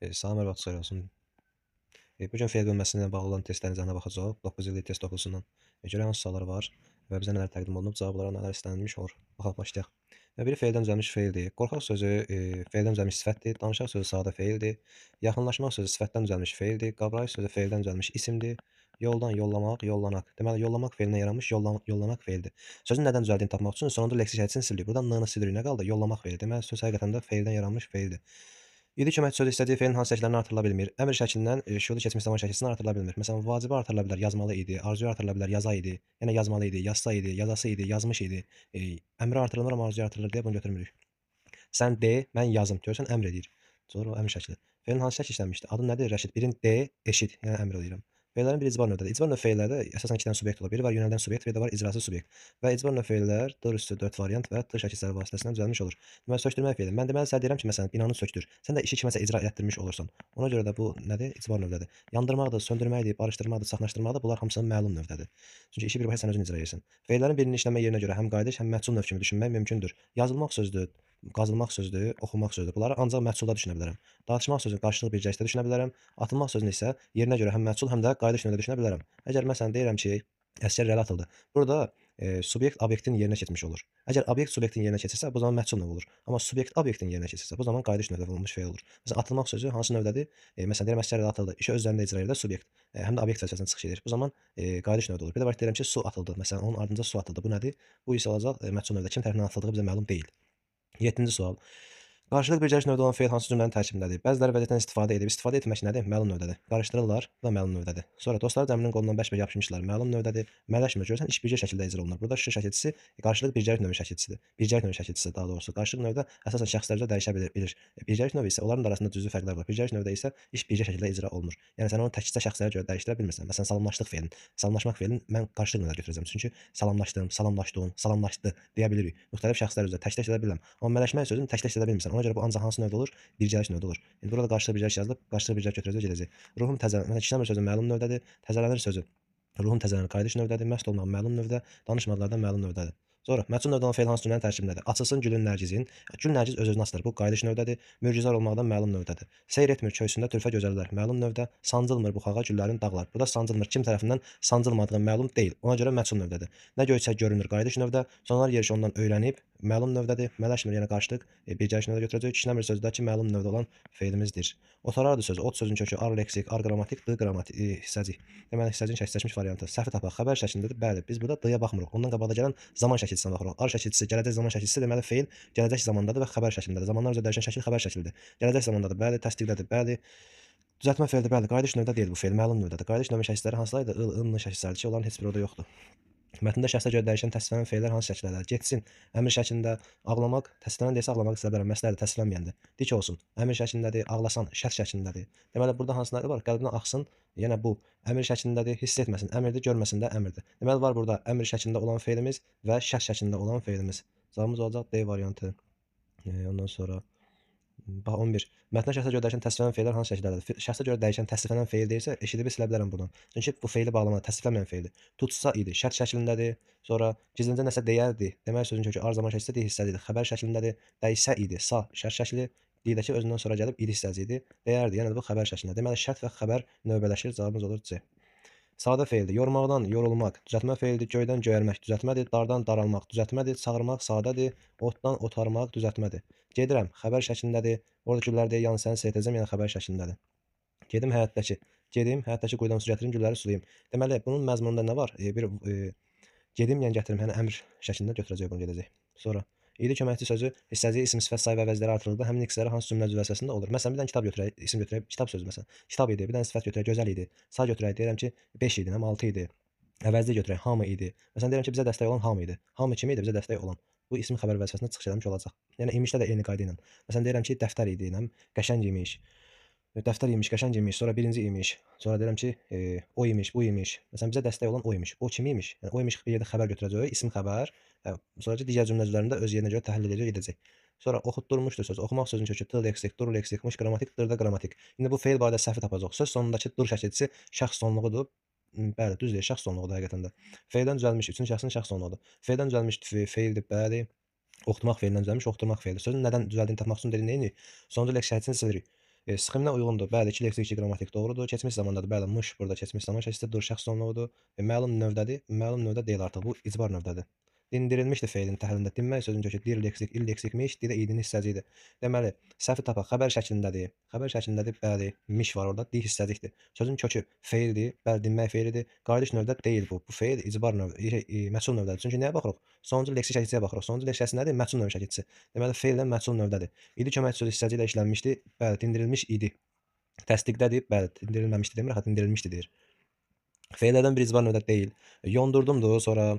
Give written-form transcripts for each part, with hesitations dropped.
Salam, hər vaxtınız xeyir olsun. Bu gün fe'l bölməsi ilə bağlı olan testlərin üzərinə baxacağıq. 9 illik test toxusundan. Görək hansı suallar var və bizə nələr təqdim olunub, cavablara nələr istənilmiş olur. Baxaq, başlayaq. Biri fe'ldən düzəlmiş fe'ldir. Qorxaq sözü fe'ldən düzəlmiş sifətdir. Danışaq sözü sadə fe'ldir. Yaxınlaşmaq sözü sifətdən düzəlmiş fe'ldir. Qabrayış sözü fe'ldən düzəlmiş isimdir. Yoldan, yollamaq, yollanak. Deməli, yollamaq fe'lindən yaranmış yollanak fe'ldir. Sözün nədən düzəldiyini tapmaq üçün sonunda leksik həyətini sildik. Buradan n-nı silirik. Nə qaldı? Yollamaq fe'li. Deməli, söz həqiqətən də fe'ldən yaranmış fe'ldir. İdi köməkçi sözü istədiyi fe'lin hansı şəkillərini artırıla bilmir? Əmr şəklindən şuurlu keçmiş zaman şəklisini artırıla bilmir. Məsələn, vacibi artırıla bilər, yazmalı idi. Arzuyu artırıla bilər, yaza idi. Yəni yazmalı idi, yazsa idi, yazası idi, yazmış idi. Əmri artırılmır, amma arzuyu artırılır deyə bunu götürmürük. Sən de, mən yazım. Görürsən, əmr edir. Sonra o əmr şəkli. Fe'lin hansı şəkli işlənmişdir? Adı nədir? Rəşid. Birin de, eşit. Yəni əmr eləyirəm. Fe'llərin biri icbar növdədir. İcbar növ fe'llərdə əsasən 2 dənə subyekt olur. Biri var yönəldən subyekt, biri də var icrası subyekt. Və icbar növ fe'llər 4+4 variant və t şəkilləri vasitəsilə düzəlmiş olur. Deməli, sökdürmək fe'li. Mən deməli sənə deyirəm ki, məsələn, binanı sökdür. Sən də işi kiməsə icra etdirmiş olursan. Ona görə də bu nədir? İcbar növdədir. Yandırmaqdır, söndürməkdir, barışdırmaqdır, saxlaşdırmaqdır. Bunlar hamısı məlum növdədir. Çünki işi birbaşa sən özün icra edirsən. Fe'llərin birinin işlənmə yerinə görə həm qayıdış, həm məhsul növ kimi düşünmək mümkündür. Yazılmaq sözdür, qazılmaq sözdür, oxumaq sözdür. Bunları ancaq məhsulda düşünə bilərəm. Dartışmaq sözünü qarşılıq bircəkdə düşünə bilərəm. Atılmaq sözünü isə yerinə görə həm məhsul, həm də qayıdış növdə düşünə bilərəm. Əgər məsələn deyirəm ki, əsgər irəli atıldı. Burada subyekt obyektin yerinə keçmiş olur. Əgər obyekt subyektin yerinə keçirsə, bu zaman məhsul növü olur. Amma subyekt obyektin yerinə keçirsə, bu zaman qayıdış növdə olmuş fe'l olur. Məsələn, atılmaq sözü hansı növdədir? Məsələn, deyirəm əsgər irəli atıldı. İşi öz üzərində icra edir də subyekt. Həm də obyekt vəzifəsində çıxış edir. Bu zaman qayıdış növdə olur. Bir də var deyirəm ki, su atıldı. Məsələn, onun ardınca su atıldı. Bu nədir? Bu isə olacaq məhsul növdə. Kim tərəfindən atıldığı bizə məlum deyil. 7-ci sual. Qarşılıq bircəliş növdə olan fe'l hansı cümlənin tərkibindədir? Bəziləri vəziyyətdən istifadə edib. İstifadə etmək nədir? Məlum növdədir. Qarışdırırlar, bu da məlum növdədir. Sonra dostları cəminin qolundan bərk-bərk yapışmışlar. Məlum növdədir. Mələşmir. Görürsən, iş bircə şəkildə icra olunur. Burada şişə şəkilçisi qarşılıq bircəlik növü şəkilçisidir. Bircəlik növü şəkilçisi daha doğrusu. Qarşılıq növdə əsasən şəxslər üzrə dəyişə bilir. Bircəlik növü isə onların arasında cüzi fərqlər var. Bircəlik növdə isə iş bircə şəkildə icra olunur. Yəni sən onu təkcə şəxslərə görə dəyişdirə bilmirsən. Məsələn, salamlaşdıq fe'lini. Salamlaşmaq fe'lini mən qarşılıq növdə götürəcəm. Çünki salamlaşdım, salamlaşdın, salamlaşdı deyə bilirik. Müxtəlif şəxslər üzrə təklə edə bilirəm. Amma mələşmək sözünü təklə edə bilmirsən. Ona görə bu ancaq hansı növdə olur? Bircəlik növdə olur. İndi burada qarşılıq bircəlik yazılıb, qarşılıq bircəlik götürəcək, gedəcək. Ruhum təzələnir. Məsələn, işləmir sözü məlum növdədir. Təzələnir sözü ruhum təzələnir qayıdış növdədir. Məst olmaq məlum növdə, danışmalardan məlum növdədir. Sonra məcnun növdə olan fe'l hansı cümlənin tərkibindədir? Açılsın gülün nərgizin. Gül nərgiz öz-özünə açılır. Bu qayıdış növdədir. Mürgüzar olmaqdan məlum növdədir. Seyr etmir köysündə türfə gözəllər. Məlum növdə. Sancılmır buxağa güllərin dağlar. Burada sancılmır kim tərəfindən sancılmadığı məlum deyil. Ona görə məcnun növdədir. Nə göyçək görünür qayıdış növdə. Sonralar yerişi ondan öyrənib məlum növdədir. Mələşmir yenə qarşılıq bircəlik növdə götürəcək. Kişnəmir sözüdəki məlum növdə olan fe'limizdir. Otarardı sözü. Ot sözünün kökü ar leksik, ar qrammatik, d qrammatik hissəcik. Deməli hissəcin şəkilləşmiş variantı. Səhvi tapaq. Xəbər şəklindədir. Bəli, biz burada d-ya baxmırıq. Ondan qabaqda gələn zaman şəkilçisinə baxırıq. Ar şəkilçisi, gələcək zaman şəkilçisi deməli fe'l gələcək zamandadır və xəbər şəklindədir. Zamanlar üzrə dəyişən şəkil xəbər şəklidir. Gələcək zamandadır. Bəli, təsdiqlədir. Bəli. Düzəltmə fe'lidir. Bəli, qayıdış növdə deyil bu fe'l. Məlum növdədir. Qayıdış növü şəkilləri hansılardır? I, ın şəkilləridir ki, onların heç biri orada yoxdur. Mətndə şəxsə görə dəyişən təsvirlənən fe'llər hansı şəkildədir? Getsin, əmr şəklində, ağlamaq, təsvirlənən deyilsə ağlamaq istə bilərəm, məsələdir, təsvirlənməyəndir. Dik olsun, əmr şəklindədir, ağlasan, şərt şəklindədir. Deməli, burada hansıları var? Qəlbinə axsın, yenə bu əmr şəklindədir, hiss etməsin, əmrdir, görməsin də əmrdir. Deməli, var burada əmr şəklində olan fe'limiz və şərt şəklində olan fe'limiz. Cavabımız olacaq D variantı. Ondan sonra bax 11. Mətndə şəxsə görə dəyişən təsvirlənən fe'llər hansı şəkildədir? Şəxsə görə dəyişən təsvirlənən fe'l deyirsə, eşidib silə bilərəm buradan. Çünki bu fe'li bağlamada təsvirlənməyən fe'ldir. Tutsa idi, şərt şəklindədir. Sonra gizlincə nəsə deyərdi. Demək sözün kökü ar zaman şəkildə hissəlidir. Xəbər şəklindədir. Dəysə idi, sa şərt şəkli. Didəki özündən sonra gəlib idi hissəci idi. Deyərdi, yəni bu xəbər şəklində. Deməli şərt və xəbər növbələşir. Cavabımız olur C. Sadə fe'ldir. Yormaqdan yorulmaq, düzəltmə fe'lidir. Göydən göyərmək, düzəltmədir. Dardan daralmaq, düzəltmədir. Çağırmaq sadədir. Otdan otarmaq, düzəltmədir. Gedirəm, xəbər şəklindədir. Orada güllər deyə yan səni seyredəcəm, yəni xəbər şəklindədir. Gedim həyətdəki. Gedim, həyətdəki quyudan su gətirim, gülləri sulayım. Deməli, bunun məzmununda nə var? Gedim, yəni gətirim, yəni əmr şəklində götürəcək bunu gedəcək. Sonra idi köməkçi sözü hissəci isim, sifət, say və əvəzləri artırıldıqda həmin ikisləri hansı cümlə cüzvəsində olur? Məsələn, bir dənə kitab götürək, isim götürək, kitab sözü məsələn. Kitab idi, bir dənə sifət götürək, gözəl idi. Say götürək, deyirəm ki, 5 idi, həm 6 idi. Əvəzli götürək, hamı idi. Məsələn, deyirəm ki, bizə dəstək olan hamı idi. Hamı kim idi? Bizə dəstək olan. Bu isim xəbər vəzifəsində çıxış etmiş olacaq. Yəni imişdə də eyni qayda ilə. Məsələn, deyirəm ki, dəftər idi, qəşəng imiş. Dəftər imiş, qəşəng imiş, sonra birinci imiş. Sonra deyirəm ki, o imiş, bu imiş. Məsələn, bizə dəstək olan o imiş. O kim imiş? Yəni o imiş bir yerdə xəbər götürəcək, isim xəbər. Sonra digər cümlə üzərində öz yerinə görə təhlil edəcək, gedəcək. Sonra oxutdurmuşdur söz. Oxumaq sözünün kökü t leksik, dur leksik, mış qrammatik, dırda qrammatik. İndi bu fe'l barədə səhvi tapacaq. Söz sonundakı dur şəkilçisi şəxs sonluğudur. Bəli, düz deyir, şəxs sonluğudur həqiqətən də. Fe'ldən düzəlmiş üçün şəxsin şəxs sonluğudur. Fe'ldən düzəlmiş fe'ldir, bəli. Oxutmaq fe'lindən düzəlmiş, oxutdurmaq fe'ldir. Sözün nədən düzəldiyini tapmaq üçün deyir, neyini? Sonuncu leksik hissəsini silirik. Sxemlə uyğundur. Bəli, 2 leksik, 2 qrammatik doğrudur. Keçmiş zamandadır. Bəli, mış burada keçmiş zaman şəklində dur şəxs sonluğudur. Məlum növdədir. Məlum növdə deyil artıq. Bu icbar növdədir. Dindirilmişdir feilin təhlilində. Dinmək sözünün kökü dir leksik, il leksikmiş, didə idin hissəcidir. Deməli, səhvi tapaq. Xəbər şəklindədir. Xəbər şəklindədir. Bəli, miş var orada. Di hissəcikdir. Sözün kökü feildir. Bəli, dinmək feilidir. Qayıdış növdə deyil bu. Bu feil icbar məsul növdədir. Çünki nəyə baxırıq? Sonuncu leksik şəkilçiyə baxırıq. Sonuncu leksik şəkilçi nədir? Məsul növ şəkilçisi. Deməli, feillə məsul növdədir. İdi köməkçi sözü hissəci ilə işlənmişdi. Bəli, dindirilmiş idi. Təsdiqdədir. Bəli, dindirilməmişdi demir, axı dindirilmişdi deyir. Feillərdən biri icbar növdə deyil. Yondurdumdur, sonra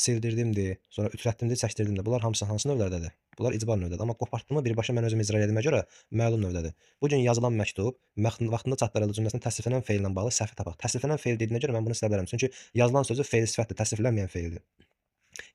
sildirdimdir, sonra ütrətdimdir, çəkdirdimdir. Bunlar hamısı hansı növlərdədir? Bunlar icbar növdədir. Amma qopartdımı birbaşa mən özüm icra etdiyimə görə məlum növdədir. Bu gün yazılan məktub vaxtında çatdırıldı cümləsində təsriflənən feillə bağlı səhvi tapaq. Təsriflənən feil dediyinə görə mən bunu silə bilərəm. Çünki yazılan sözü feil sifətdir, təsriflənməyən feildir.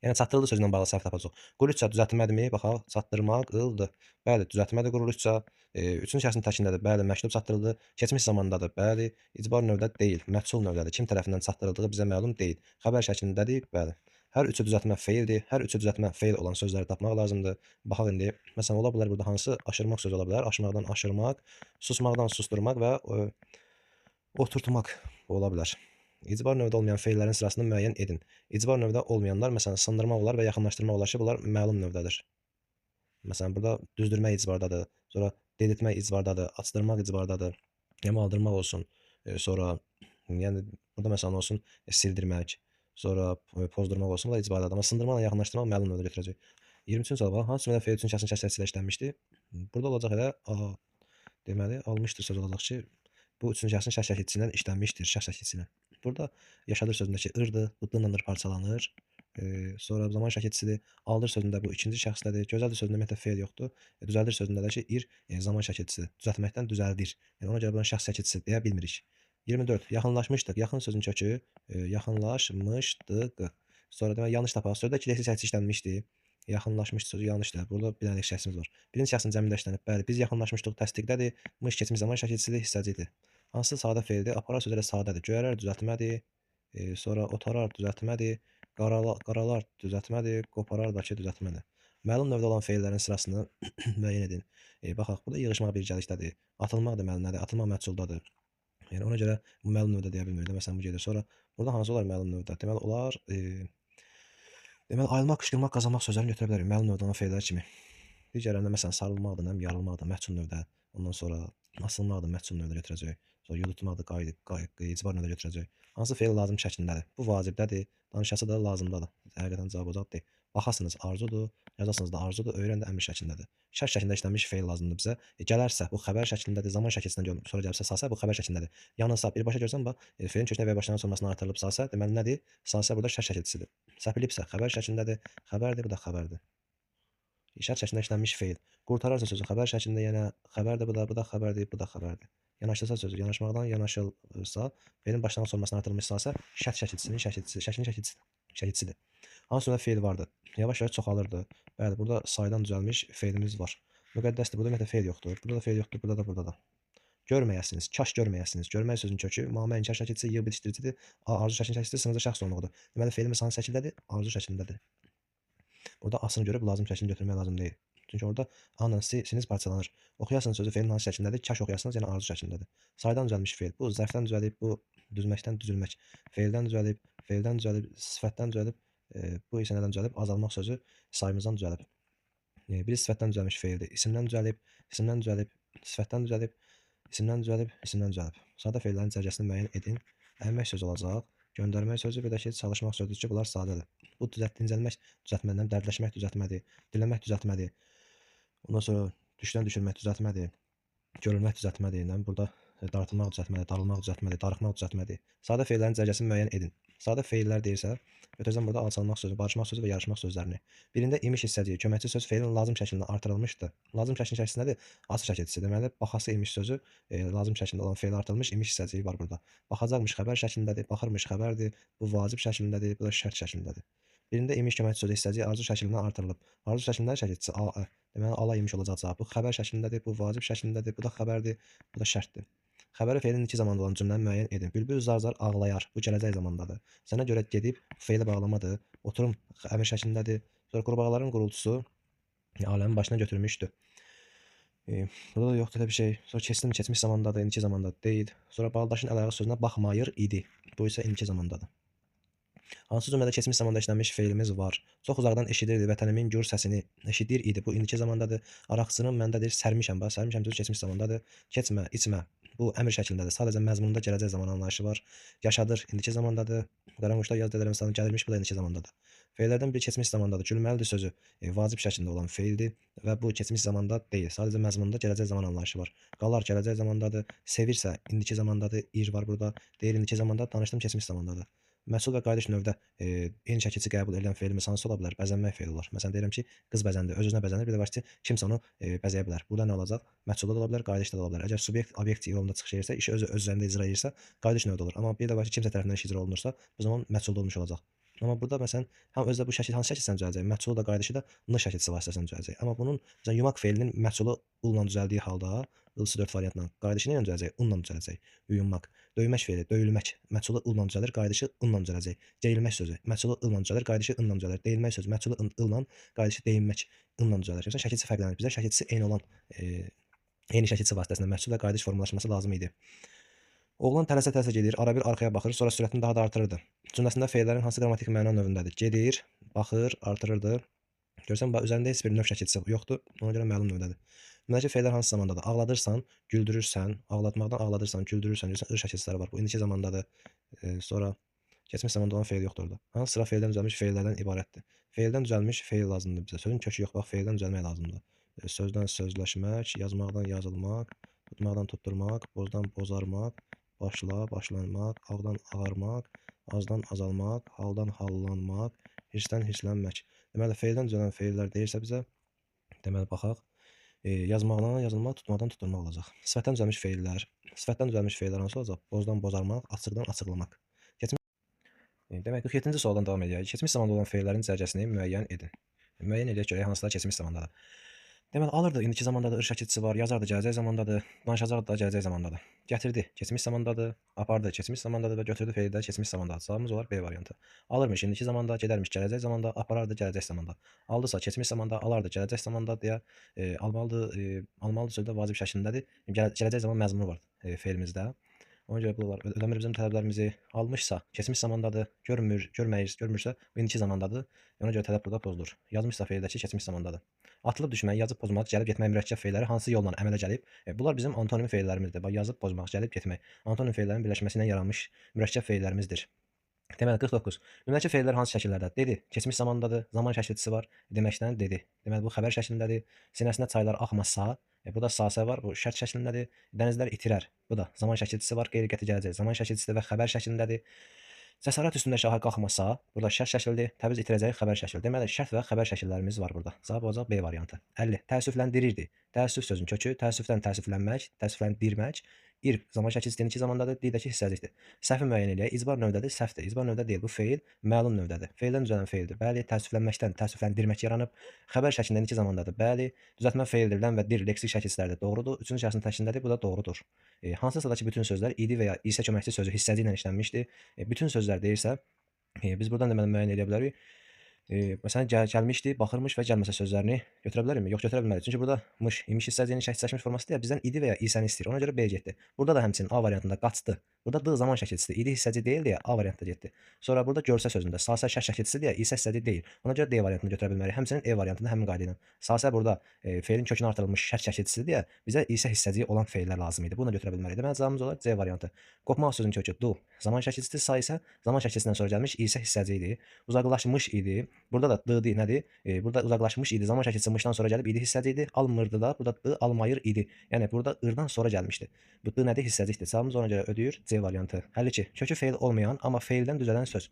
Yəni çatdırıldı sözlə bağlı səhv tapacaq. Qulluqça düzəltmədimi? Baxaq, çatdırmaq ıldı. Bəli, düzəltmədir qulluqça. Üçüncü şəxsin təkindədir. Bəli, məktub çatdırıldı. Keçmiş zamandadır. Bəli, icbar növdə deyil, məchul növdədir. Kim tərəfindən çatdırıldığı bizə məlum deyil. Xəbər şəklindədir. Bəli. Hər üçü düzəltmə feildir. Hər üçü düzəltmə feil olan sözləri tapmaq lazımdır. Baxaq indi. Məsələn, ola bilər burada hansı aşırmaq sözü ola bilər? Aşmaqdan aşırmaq, susmaqdan susturmaq və oturtmaq ola bilər. İcbar növdə olmayan feillərin sırasını müəyyən edin. İcbar növdə olmayanlar, məsələn, sındırmaq olar və yaxınlaşdırmaq olar ki, bunlar məlum növdədir. Məsələn, burada düzdürmək icbardadır, sonra dedirtmək icbardadır, açdırmaq icbardadır, yamaldırmaq olsun, sonra yəni burada məsələn olsun sildirmək, sonra pozdurmaq olsun, bunlar icbardadır. Amma sındırmaqla yaxınlaşdırmaq məlum növdə götürəcək. 23-cü sual bax, hansı cümlədə feil üçün şəxsin şəxsiyyəti ilə işlənmişdi? Burada olacaq elə deməli almışdır söz olacaq ki, bu üçüncü şəxsin şəxs şəkilçisindən işlənmişdir, şəxs şəkilçisindən. Burada yaşadır sözündəki ırdır, bu d-landır parçalanır. Sonra zaman şəkilçisidir. Aldır sözündə bu ikinci şəxsdədir. Gözəldir sözündə ümumiyyətlə feil yoxdur. Düzəldir sözündə də ki, ir zaman şəkilçisidir. Düzəltməkdən düzəldir. Yəni ona görə buna şəxs şəkilçisi deyə bilmirik. 24. Yaxınlaşmışdıq. Yaxın sözün kökü yaxınlaşmışdıq. Sonra demək yanlış tapaq. Sözdə iki leksik şəkilçi işlənmişdi. Yaxınlaşmışdı sözü yanlışdır. Burada bir dənə leksik şəklimiz var. Birinci şəxsin cəmində işlənib. Bəli, biz yaxınlaşmışdıq təsdiqdədir. Mış keçmiş zaman şəkilçisidir, hissəcidir. Hansı sadə feildir? Aparar sözü ilə sadədir. Göyərər düzəltmədir. Sonra otarar düzəltmədir. Qaralar düzəltmədir. Qoparar da ki, düzəltmədir. Məlum növdə olan feillərin sırasını müəyyən edin. Baxaq, burada yığışmaq birgəlikdədir. Atılmaq deməli nədir? Atılmaq məhsuldadır. Yəni ona görə bu məlum növdə deyə bilmirik. Məsələn, bu gedir. Sonra burada hansı olar məlum növdə? Deməli, olar deməli, ayılmaq, qışqırmaq, qazanmaq sözlərini götürə bilərik məlum növdə olan feillər kimi. Digərlərində məsələn sarılmaqdır, yarılmaqdır, məchul növdə. Ondan sonra asılmaqdır, məchul növdə götürəcək. Sonra yudutmaqdır, icbar növdə götürəcək. Hansı feil lazım şəklindədir? Bu vacibdədir, danışası da lazımdadır. Həqiqətən cavab olacaq deyil. Baxasınız arzudur, yazasınız da arzudur, öyrən də əmr şəklindədir. Şərt şəklində işlənmiş feil lazımdır bizə. Gələrsə bu xəbər şəklindədir, zaman şəkilçisindən sonra gəlibsə sasə bu xəbər şəklindədir. Yanılsa birbaşa görsən bax, feilin kökünə və başlanğıc olmasına artırılıb sasə, deməli nədir? Sasə burada şərt şəkilçisidir. Səpilibsə xəbər şəklindədir, xəbərdir, bu da xəbərdir. İşaret şəklində işlənmiş feil. Qurtararsa sözü xəbər şəklində yenə xəbərdir, bu da xəbərdir, bu da xəbərdir. Yanaşılsa sözü yanaşmaqdan yanaşılsa, feilin başlanğıc olmasına artırılmış sasə, şərt şəkilçisinin şəkilçisidir. Hansı cümlədə feil vardı? Yavaş-yavaş çoxalırdı. Bəli, burada saydan düzəlmiş feilimiz var. Müqəddəsdir, burada ümumiyyətlə feil yoxdur. Burada da feil yoxdur, burada da. Görməyəsiniz, kaş görməyəsiniz. Görmək sözünün kökü müamə inkar şəkilçisi, yığ bitişdiricidir, arzu şəklinin şəkilçisi, sınırcı şəxs sonluğudur. Deməli, feilimiz hansı şəkildədir? Arzu şəklindədir. Burada asını görüb lazım şəklini götürmək lazım deyil. Çünki orada A-la siniz parçalanır. Oxuyasınız sözü feilin hansı şəklindədir? Kaş oxuyasınız, yəni arzu şəklindədir. Saydan düzəlmiş feil. Bu zərfdən düzəlib, bu düzməkdən düzülmək. Feildən düzəlib, sifətdən düzəlib, bu isə nədən düzəlib? Azalmaq sözü sayımızdan düzəlib. Biri sifətdən düzəlmiş feildir. İsimdən düzəlib, sifətdən düzəlib, isimdən düzəlib. Sadə feillərin cərgəsini müəyyən edin. Əmək sözü olacaq. Göndərmək sözü, bir də ki, çalışmaq sözüdür ki, bunlar sadədir. Bu dincəlmək düzəltmədən, dərdləşmək düzəltmədir, diləmək düzəltmədir. Ondan sonra düşdən düşürmək düzəltmədir, görülmək düzəltmədir. Burada dartılmaq düzəltmədir, darılmaq düzəltmədir, darıxmaq düzəltmədir. Sadə feillərin cərgəsini müəyyən edin. Sadə feillər deyirsə, götürəcəm burada alçalmaq sözü, barışmaq sözü və yarışmaq sözlərini. Birində imiş hissəciyi, köməkçi söz feilin lazım şəklində artırılmışdır. Lazım şəklin şəkli nədir? Asıl şəkilçisi. Deməli, baxası imiş sözü lazım şəklində olan feil artırılmış imiş hissəciyi var burada. Baxacaqmış xəbər şəklindədir, baxırmış xəbərdir, bu vacib şəklindədir, bu da şərt şəklindədir. Birində imiş köməkçi sözü hissəciyi arzu şəklindən artırılıb. Arzu şəklində şəkilçisi A. Deməli, ala imiş olacaq cavab. Bu xəbər şəklindədir, bu vacib şəklindədir, bu da xəbərdir, bu da şərtdir. Xəbəri feilin iki zamanda olan cümləni müəyyən edin. Bülbül zar-zar ağlayar. Bu gələcək zamandadır. Sənə görə gedib feili bağlamadır. Oturum əmr şəklindədir. Sonra qurbağaların qurultusu aləmin başına götürmüşdü. Burada da yoxdur elə bir şey. Sonra keçdim keçmiş zamandadır, indiki zamanda deyil. Sonra Baldaşın əl-ayağı sözünə baxmayır idi. Bu isə indiki zamandadır. Hansı cümlədə keçmiş zamanda işlənmiş feilimiz var? Çox uzaqdan eşidirdi vətənimin gür səsini. Eşidir idi. Bu indiki zamandadır. Araqçının məndədir. Sərmişəm. Bax, sərmişəm sözü keçmiş zamandadır. Keçmə, içmə. Bu əmr şəklindədir. Sadəcə məzmununda gələcək zaman anlayışı var. Yaşadır. İndiki zamandadır. Qaranquşlar yaz dədələrin salın gəlirmiş. Bu da indiki zamandadır. Feillərdən biri keçmiş zamandadır. Gülməlidir sözü vacib şəklində olan feildir və bu keçmiş zamanda deyil. Sadəcə məzmununda gələcək zaman anlayışı var. Qalar gələcək zamandadır. Sevirsə indiki zamandadır. Ir var burada. Deyir indiki zamanda. Danışdım keçmiş zamandadır. Məhsul və qayıdış növdə eyni şəkilçi qəbul edən feilimiz hansı ola bilər? Bəzənmək feili olar. Məsələn, deyirəm ki, qız bəzəndi, öz-özünə bəzənir. Bir də var ki, kimsə onu bəzəyə bilər. Burada nə olacaq? Məhsulda da ola bilər, qayıdışda da ola bilər. Əgər subyekt obyekt yolunda çıxış edirsə, işi öz üzərində icra edirsə, qayıdış növdə olur. Amma bir də var ki, kimsə tərəfindən iş icra olunursa, bu zaman məhsulda olmuş olacaq. Amma burada məsələn, həm özdə bu şəkil hansı şəkildə düzəldəcək? Məhsulu da qayıdışı da n şəkilçisi vasitəsilə düzəldəcək. Amma bunun məsələn yumaq feilinin məhsulu ulla düzəldiyi halda ılsı 4 variantla qayıdışı ilə düzələcək? Unla düzələcək. Yuyunmaq. Döymək feili, döyülmək. Məhsulu ılla düzəlir, qayıdışı ınla düzələcək. Deyilmək sözü. Məhsulu ılla düzəlir, qayıdışı ınla düzəlir. Deyilmək sözü. Məhsulu ılla, qayıdışı deyinmək ınla düzəlir. Məsələn, şəkilçi fərqlənir. Bizə şəkilçisi eyni olan eyni şəkilçi vasitəsilə məhsul və qayıdış formalaşması lazım idi. Oğlan tələsə-tələsə gedir, arabir arxaya baxır, sonra sürətini daha da artırırdı. Cümləsində feillərin hansı qrammatik məna növündədir? Gedir, baxır, artırırdı. Görsən, bax, üzərində heç bir növ şəkilçisi yoxdur, ona görə məlum növdədir. Növdəki feillər hansı zamandadır? Ağladırsan, güldürürsən, ağlatmaqdan ağladırsan, güldürürsən, görsən, ır şəkilçiləri var. Bu indiki zamandadır. Sonra keçmiş zamanda olan feil yoxdur orada. Hansı sıra feildən düzəlmiş feillərdən ibarətdir? Feildən düzəlmiş feil lazımdır bizə. Sözün kökü yox, bax, feildən düzəlmək lazımdır. Sözdən sözləşmək, yazmaqdan yazılmaq, tutmaqdan tutturmaq, bozdan bozarmaq, başla, başlanmaq, ağdan ağarmaq, azdan azalmaq, haldan hallanmaq, hirsdən hirslənmək. Deməli, feildən düzələn feillər deyirsə bizə, deməli, baxaq. Yazmaqdan yazılmaq, tutmaqdan tutturmaq olacaq. Sifətdən düzəlmiş feillər. Sifətdən düzəlmiş feillər hansı olacaq? Bozdan bozarmaq, açıqdan açıqlamaq. Demək, 47-ci sualdan davam edək. Keçmiş zamanda olan feillərin cərgəsini müəyyən edin. Müəyyən edək görək hansılar keçmiş zamandadır. Deməli, alırdı, indiki zamandadır, ır şəkilçisi var, yazardı, gələcək zamandadır, danışacaqdı da, gələcək zamandadır. Gətirdi, keçmiş zamandadır, apardı, keçmiş zamandadır və götürdü feillər keçmiş zamandadır. Cavabımız olar B variantı. Alırmış, indiki zamanda, gedərmiş, gələcək zamanda, aparardı, gələcək zamanda. Aldısa, keçmiş zamanda, alardı, gələcək zamanda deyə almalıdır sözdə vacib şəklindədir. Gələcək zaman məzmunu var feilimizdə. Ona görə bunlar ödəmir bizim tələblərimizi almışsa, keçmiş zamandadır, görmürsə, bu indiki zamandadır. Ona görə tələb burada pozulur. Yazmışsa feildəki keçmiş zamandadır. Atılıb düşmək, yazıb pozmaq, gəlib getmək mürəkkəb feilləri hansı yolla əmələ gəlib? Bunlar bizim antonim feillərimizdir. Bax, yazıb pozmaq, gəlib getmək. Antonim feillərin birləşməsi ilə yaranmış mürəkkəb feillərimizdir. Deməli 49. Nümunəçi feillər hansı şəkillərdədir? Dedi, keçmiş zamandadır, zaman şəkilçisi var, deməkdən dedi. Deməli bu xəbər şəklindədir. Sinəsinə çaylar axmasa, burada sasə var, bu şərt şəklindədir. Dənizlər itirər. Bu da zaman şəkilçisi var, qeyri-qəti gələcək. Zaman şəkilçisi və xəbər şəklindədir. Cəsarət üstündə şaha qalxmasa, burada şərt şəkildir, təbriz itirəcəyi xəbər şəkli. Deməli, şərt və xəbər şəkillərimiz var burada. Cavab olacaq B variantı. 50. Təəssüfləndirirdi. Təəssüf sözün kökü, təəssüfdən təəssüflənmək, təəssüfləndirmək. İr zaman şəkilçisi indiki zamandadır, dildəki hissəcikdir. Səhvi müəyyən eləyək. İcbar növdədir, səhvdir. İcbar növdə deyil, bu feil məlum növdədir. Feildən düzələn feildir. Bəli, təəssüflənməkdən təəssüfləndirmək yaranıb. Xəbər şəklində indiki zamandadır. Bəli, düzəltmə feildir. Ləm və dir leksik şəkilçilərdir. Doğrudur. Üçüncü şəxsin təşkilindədir. Bu da doğrudur. Hansısadakı bütün sözlər idi və ya isə köməkçi sözü hissəci ilə işlənmişdir. Bütün sözlər deyirsə, biz buradan deməli müəyyən edə bilərik. Məsələn, gəlmişdi, baxırmış və gəlməsə sözlərini götürə bilərikmi? Yox, götürə bilmərik. Çünki burada mış, imiş hissəciyinin şəkilləşmiş forması deyil, bizdən idi və ya isəni istəyir. Ona görə B getdi. Burada da həmçinin A variantında qaçdı. Burada D zaman şəkilçisidir. İdi hissəci deyil deyə A variantda getdi. Sonra burada görsə sözündə sasə şərt şəkilçisi deyə isə hissəci deyil. Ona görə D variantını götürə bilmərik. Həmçinin E variantında həmin qayda ilə. Sasə burada feilin kökünə artırılmış şərt şəkilçisi deyə bizə isə hissəci olan feillər lazım idi. Bunu da götürə bilmərik. Deməli cavabımız olar C variantı. Qopmaq sözünün kökü du. Zaman şəkilçisi sa isə zaman şəkilçisindən sonra gəlmiş isə hissəci idi. Uzaqlaşmış idi. Burada da D nədir? Burada uzaqlaşmış idi. Zaman şəkilçisi mışdan sonra gəlib idi hissəci idi. Almırdı da. Burada D almayır idi. Yəni burada ırdan sonra gəlmişdi. Bu D nədir? Hissəcikdir. Cavabımız ona görə ödəyir C variantı. 52. Kökü feil olmayan, amma feildən düzələn söz.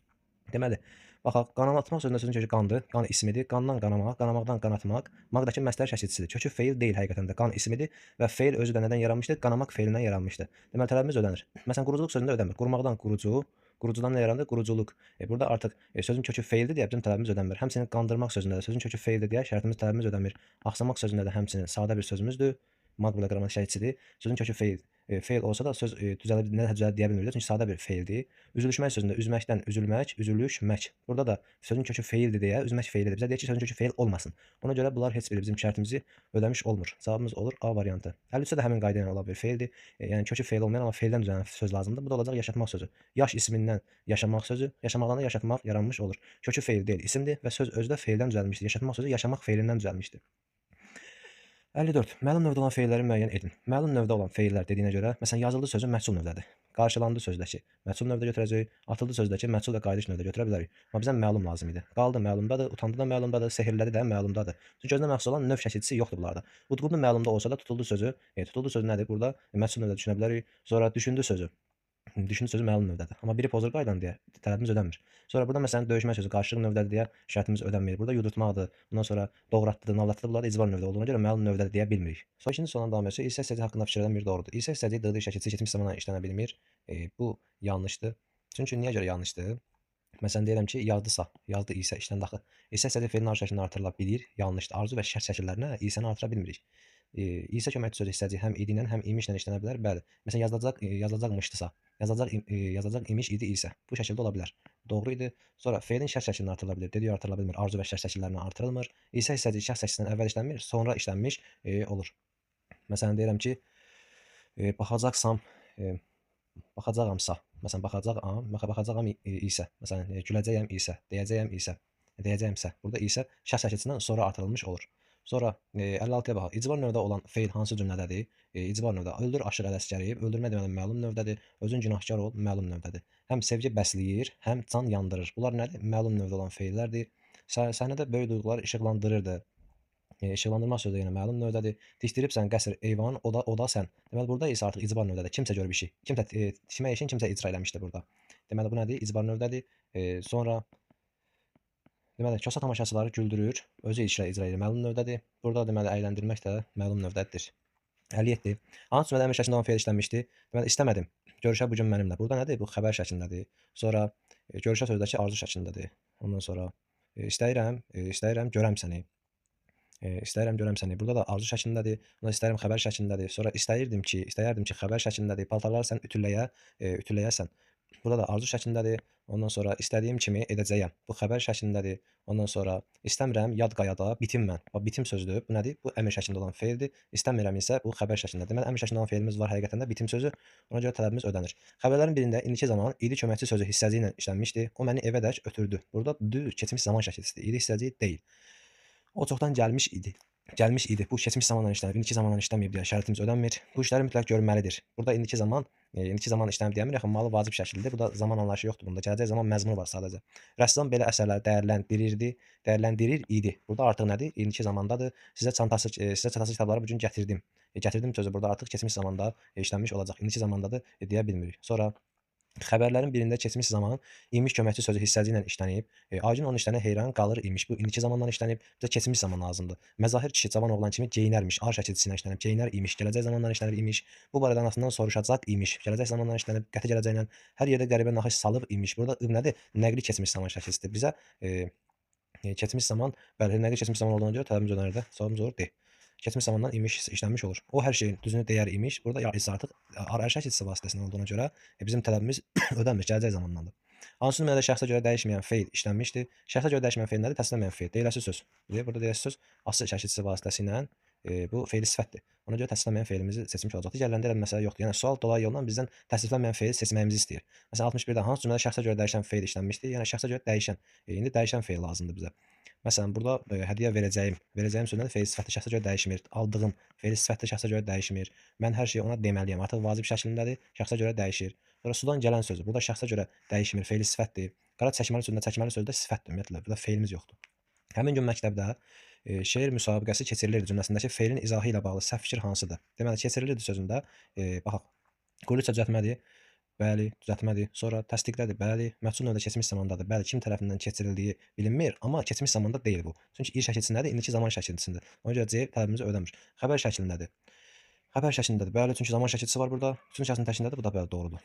Deməli, baxaq, qanatmaq sözündə sözün kökü qandır. Qan ismidir. Qandan qanamaq, qanamaqdan qanatmaq. Maqdakı məstər şəkilçisidir. Kökü feil deyil həqiqətən də. Qan ismidir və feil özü də nədən yaranmışdır? Qanamaq feilindən yaranmışdır. Deməli, tələbimiz ödənir. Məsələn, quruculuq sözündə ödənmir. Qurmaqdan qurucu, qurucudan nə yarandı? Quruculuq. Burada artıq sözün kökü feildir deyə bizim tələbimiz ödənmir. Həmçinin qandırmaq sözündə də sözün kökü feildir deyə şərtimiz tələbimiz ödənmir. Axsamaq sözündə də həmçinin sadə bir sözümüzdür. Maq belə qrammatik şəkilçisidir. Sözün kökü feil. feil olsa da söz düzələ nə düzələ deyə bilmirik. Çünki sadə bir feildir. Üzülüşmək sözündə üzməkdən üzülmək, üzülüşmək. Burada da sözün kökü feildir deyə üzmək feilidir. Bizə deyir ki, sözün kökü feil olmasın. Ona görə bunlar heç biri bizim şərtimizi ödəmiş olmur. Cavabımız olur A variantı. 53-də də həmin qayda ilə ola bir feildir. Yəni kökü feil olmayan amma feildən düzələn söz lazımdır. Bu da olacaq yaşatmaq sözü. Yaş ismindən yaşamaq sözü, yaşamaqdan da yaşatmaq yaranmış olur. Kökü feil deyil, isimdir və söz özü də feildən düzəlmişdir. Yaşatmaq sözü yaşamaq feilindən düzəlmişdir. 54. Məlum növdə olan feilləri müəyyən edin. Məlum növdə olan feillər dediyinə görə, məsələn, yazıldı sözü məhsul növdədir. Qarşılandı sözdəki məhsul növdə götürəcəyik, atıldı sözdəki məhsul və qayıdış növdə götürə bilərik. Amma bizə məlum lazım idi. Qaldı məlumdadır, utandı da məlumdadır, sehirlədi də məlumdadır. Çünki gözünə məxsus olan növ şəkilçisi yoxdur bunlarda. Udqundu məlumda olsa da tutuldu sözü, tutuldu sözü nədir? Burada məhsul növdə düşünə bilərik. Sonra düşündü sözü. Düşündü sözü məlum növdədir. Amma biri pozur qaydanı deyə tələbimiz ödənmir. Sonra burada məsələn döyüşmə sözü qarşılıq növdədir deyə şərtimiz ödənmir. Burada yudurtmaqdır. Bundan sonra doğratdıdır, nallatdıdır. Bunlar icbar növdə olduğuna görə məlum növdədir deyə bilmirik. Sonra ikinci sualdan davam edirsək. İsə hissəci haqqında fikirlərdən biri doğrudur. İsə hissəci dığı şəkilçi keçmiş zamana işlənə bilmir. Bu yanlışdır. Çünki niyə görə yanlışdır? Məsələn deyirəm ki, yazdısa, yazdı isə işləndi axı. İsə hissəci feilin arzu şəklində artırıla bilir. Yanlışdır. Arzu və şərt şəkillərinə isəni artıra bilmirik. İsə köməkçi sözü hissəci həm idi ilə, həm imişlə işlənə bilər. Bəli. Məsələn yazılacaqmışdısa, yazacaq imiş idi isə. Bu şəkildə ola bilər. Doğru idi. Sonra feilin şərt şəklində artırıla bilir. Dediyi artırıla bilmir. Arzu və şərt şəkillərinə artırılmır. İsə hissəci şəxs şəklindən əvvəl işlənmir, sonra işlənmiş olur. Məsələn deyirəm ki, baxacaqsam, baxacağamsa, məsələn baxacağam isə, məsələn güləcəyəm isə, deyəcəyəmsə. Burada isə şəxs şəkilçisindən sonra artırılmış olur. Sonra 56-ya baxaq. İcbar növdə olan feil hansı cümlədədir? İcbar növdə öldür, aşır, ələsgəri, öldürmə deməli məlum növdədir. Özün günahkar ol, məlum növdədir. Həm sevgi bəsləyir, həm can yandırır. Bunlar nədir? Məlum növdə olan feillərdir. Səhnədə böyük duyğular işıqlandırırdı. İşıqlandırma sözü də yenə məlum növdədir. Tikdiribsən qəsr, eyvan, o da sən. Deməli burada isə artıq icbar növdədir. Kimsə görüb işi. Kimsə tikmək işini kimsə icra eləmişdir burada. Deməli bu nədir? İcbar növdədir. Sonra deməli kosa tamaşaçıları güldürür, özü icra edir. Məlum növdədir. Burada deməli əyləndirmək də məlum növdədir. 57. Hansı cümlədə əmr şəklində olan feil işlənmişdi? Deməli istəmədim. Görüşə bu gün mənimlə. Burada nədir? Bu xəbər şəklindədir. Sonra görüşə sözdəki arzu şəklindədir. Ondan sonra istəyirəm görəm səni. İstəyirəm görəm səni. Burada da arzu şəklindədir. Buna istəyirəm xəbər şəklindədir. Sonra istəyərdim ki, xəbər şəklindədir. Paltarları sən ütüləyəsən. Burada da arzu şəklindədir. Ondan sonra istədiyim kimi edəcəyəm. Bu xəbər şəklindədir. Ondan sonra istəmirəm yad qayada bitim mən. Bax bitim sözüdür. Bu nədir? Bu əmr şəklində olan feildir. İstəmirəm isə bu xəbər şəklindədir. Deməli əmr şəklində olan feilimiz var həqiqətən də bitim sözü. Ona görə tələbimiz ödənir. Xəbərlərin birində indiki zaman idi köməkçi sözü hissəci ilə işlənmişdi. O məni evədək ötürdü. Burada düz keçmiş zaman şəkilçisidir. İdi hissəci deyil. O çoxdan gəlmiş idi. Bu keçmiş zamanla işlənib, indiki zamanla işləməyib deyə şərtimiz ödənmir. Bu işləri mütləq görməlidir. Burada indiki zaman işlənib deyəmir, yaxın malı vacib şəkildə. Bu da zaman anlayışı yoxdur bunda. Gələcək zaman məzmunu var sadəcə. Rəssam belə əsərləri dəyərləndirir idi. Burada artıq nədir? İndiki zamandadır. Sizə çatası kitabları bu gün gətirdim. Gətirdim sözü burada artıq keçmiş zamanda işlənmiş olacaq. İndiki zamandadır deyə bilmirik. Sonra xəbərlərin birində keçmiş zaman imiş köməkçi sözü hissəci ilə işlənib. Acun onun işlərinə heyran qalır imiş. Bu indiki zamandan işlənib. Bizə keçmiş zaman lazımdır. Məzahir kişi cavan oğlan kimi geyinərmiş. A şəkilçisi ilə işlənib. Geyinər imiş. Gələcək zamandan işlənib imiş. Bu barədə anasından soruşacaq imiş. Gələcək zamandan işlənib. Qəti gələcəklə hər yerdə qəribə naxış salıb imiş. Burada nədir? Nəqli keçmiş zaman şəkilçisidir. Bizə keçmiş zaman, bəli, nəqli keçmiş zaman olduğuna görə tələbimiz ödənir də. Cavabımız olur D. Keçmiş zamandan imiş işlənmiş olur. O hər şeyin düzünü deyər imiş. Burada isə artıq arayış şəkilçisi vasitəsindən olduğuna görə bizim tələbimiz ödənmir, gələcək zamandandır. Hansı nümunədə şəxsə görə dəyişməyən feil işlənmişdir? Şəxsə görə dəyişməyən feil nədir? Təsdiqlənməyən feil. Deyiləsi söz. Burada deyiləsi söz asıl şəkilçisi vasitəsilə bu feili sifətdir. Ona görə təsdiqlənməyən feilimizi seçmiş olacaq. Digərlərində elə məsələ yoxdur. Yəni sual dolayı yolla bizdən təsdiqlənməyən feil seçməyimizi istəyir. Məsələn 61-də hansı cümlədə şəxsə görə dəyişən feil işlənmişdir? Yəni şəxsə görə dəyişən. İndi dəyişən feil lazımdır bizə. Məsələn, burada hədiyyə verəcəyim sözündə feil sifəti şəxsə görə dəyişmir. Aldığım feil sifəti şəxsə görə dəyişmir. Mən hər şeyi ona deməliyəm. Artıq vacib şəklindədir, şəxsə görə dəyişir. Sonra sudan gələn sözü. Burada şəxsə görə dəyişmir, feil sifətdir. Qara çəkməli sözündə çəkməli sözdə sifətdir ümumiyyətlə. Burada feilimiz yoxdur. Həmin gün məktəbdə şeir müsabiqəsi keçirilirdi cümləsindəki feilin izahı ilə bağlı səhv fikir hansıdır? Deməli, keçirilirdi sözündə baxaq. Qulluqça düzəltmədir. Bəli, düzəltmədir. Sonra təsdiqlədir. Bəli, məhsul növdə keçmiş zamandadır. Bəli, kim tərəfindən keçirildiyi bilinmir, amma keçmiş zamanda deyil bu. Çünki il şəkilçisindədir, indiki zaman şəkilçisində. Ona görə C tələbimizi ödəmir. Xəbər şəklindədir. Bəli, çünki zaman şəkilçisi var burada. Üçün şəxsin təkindədir, bu da bəli doğrudur.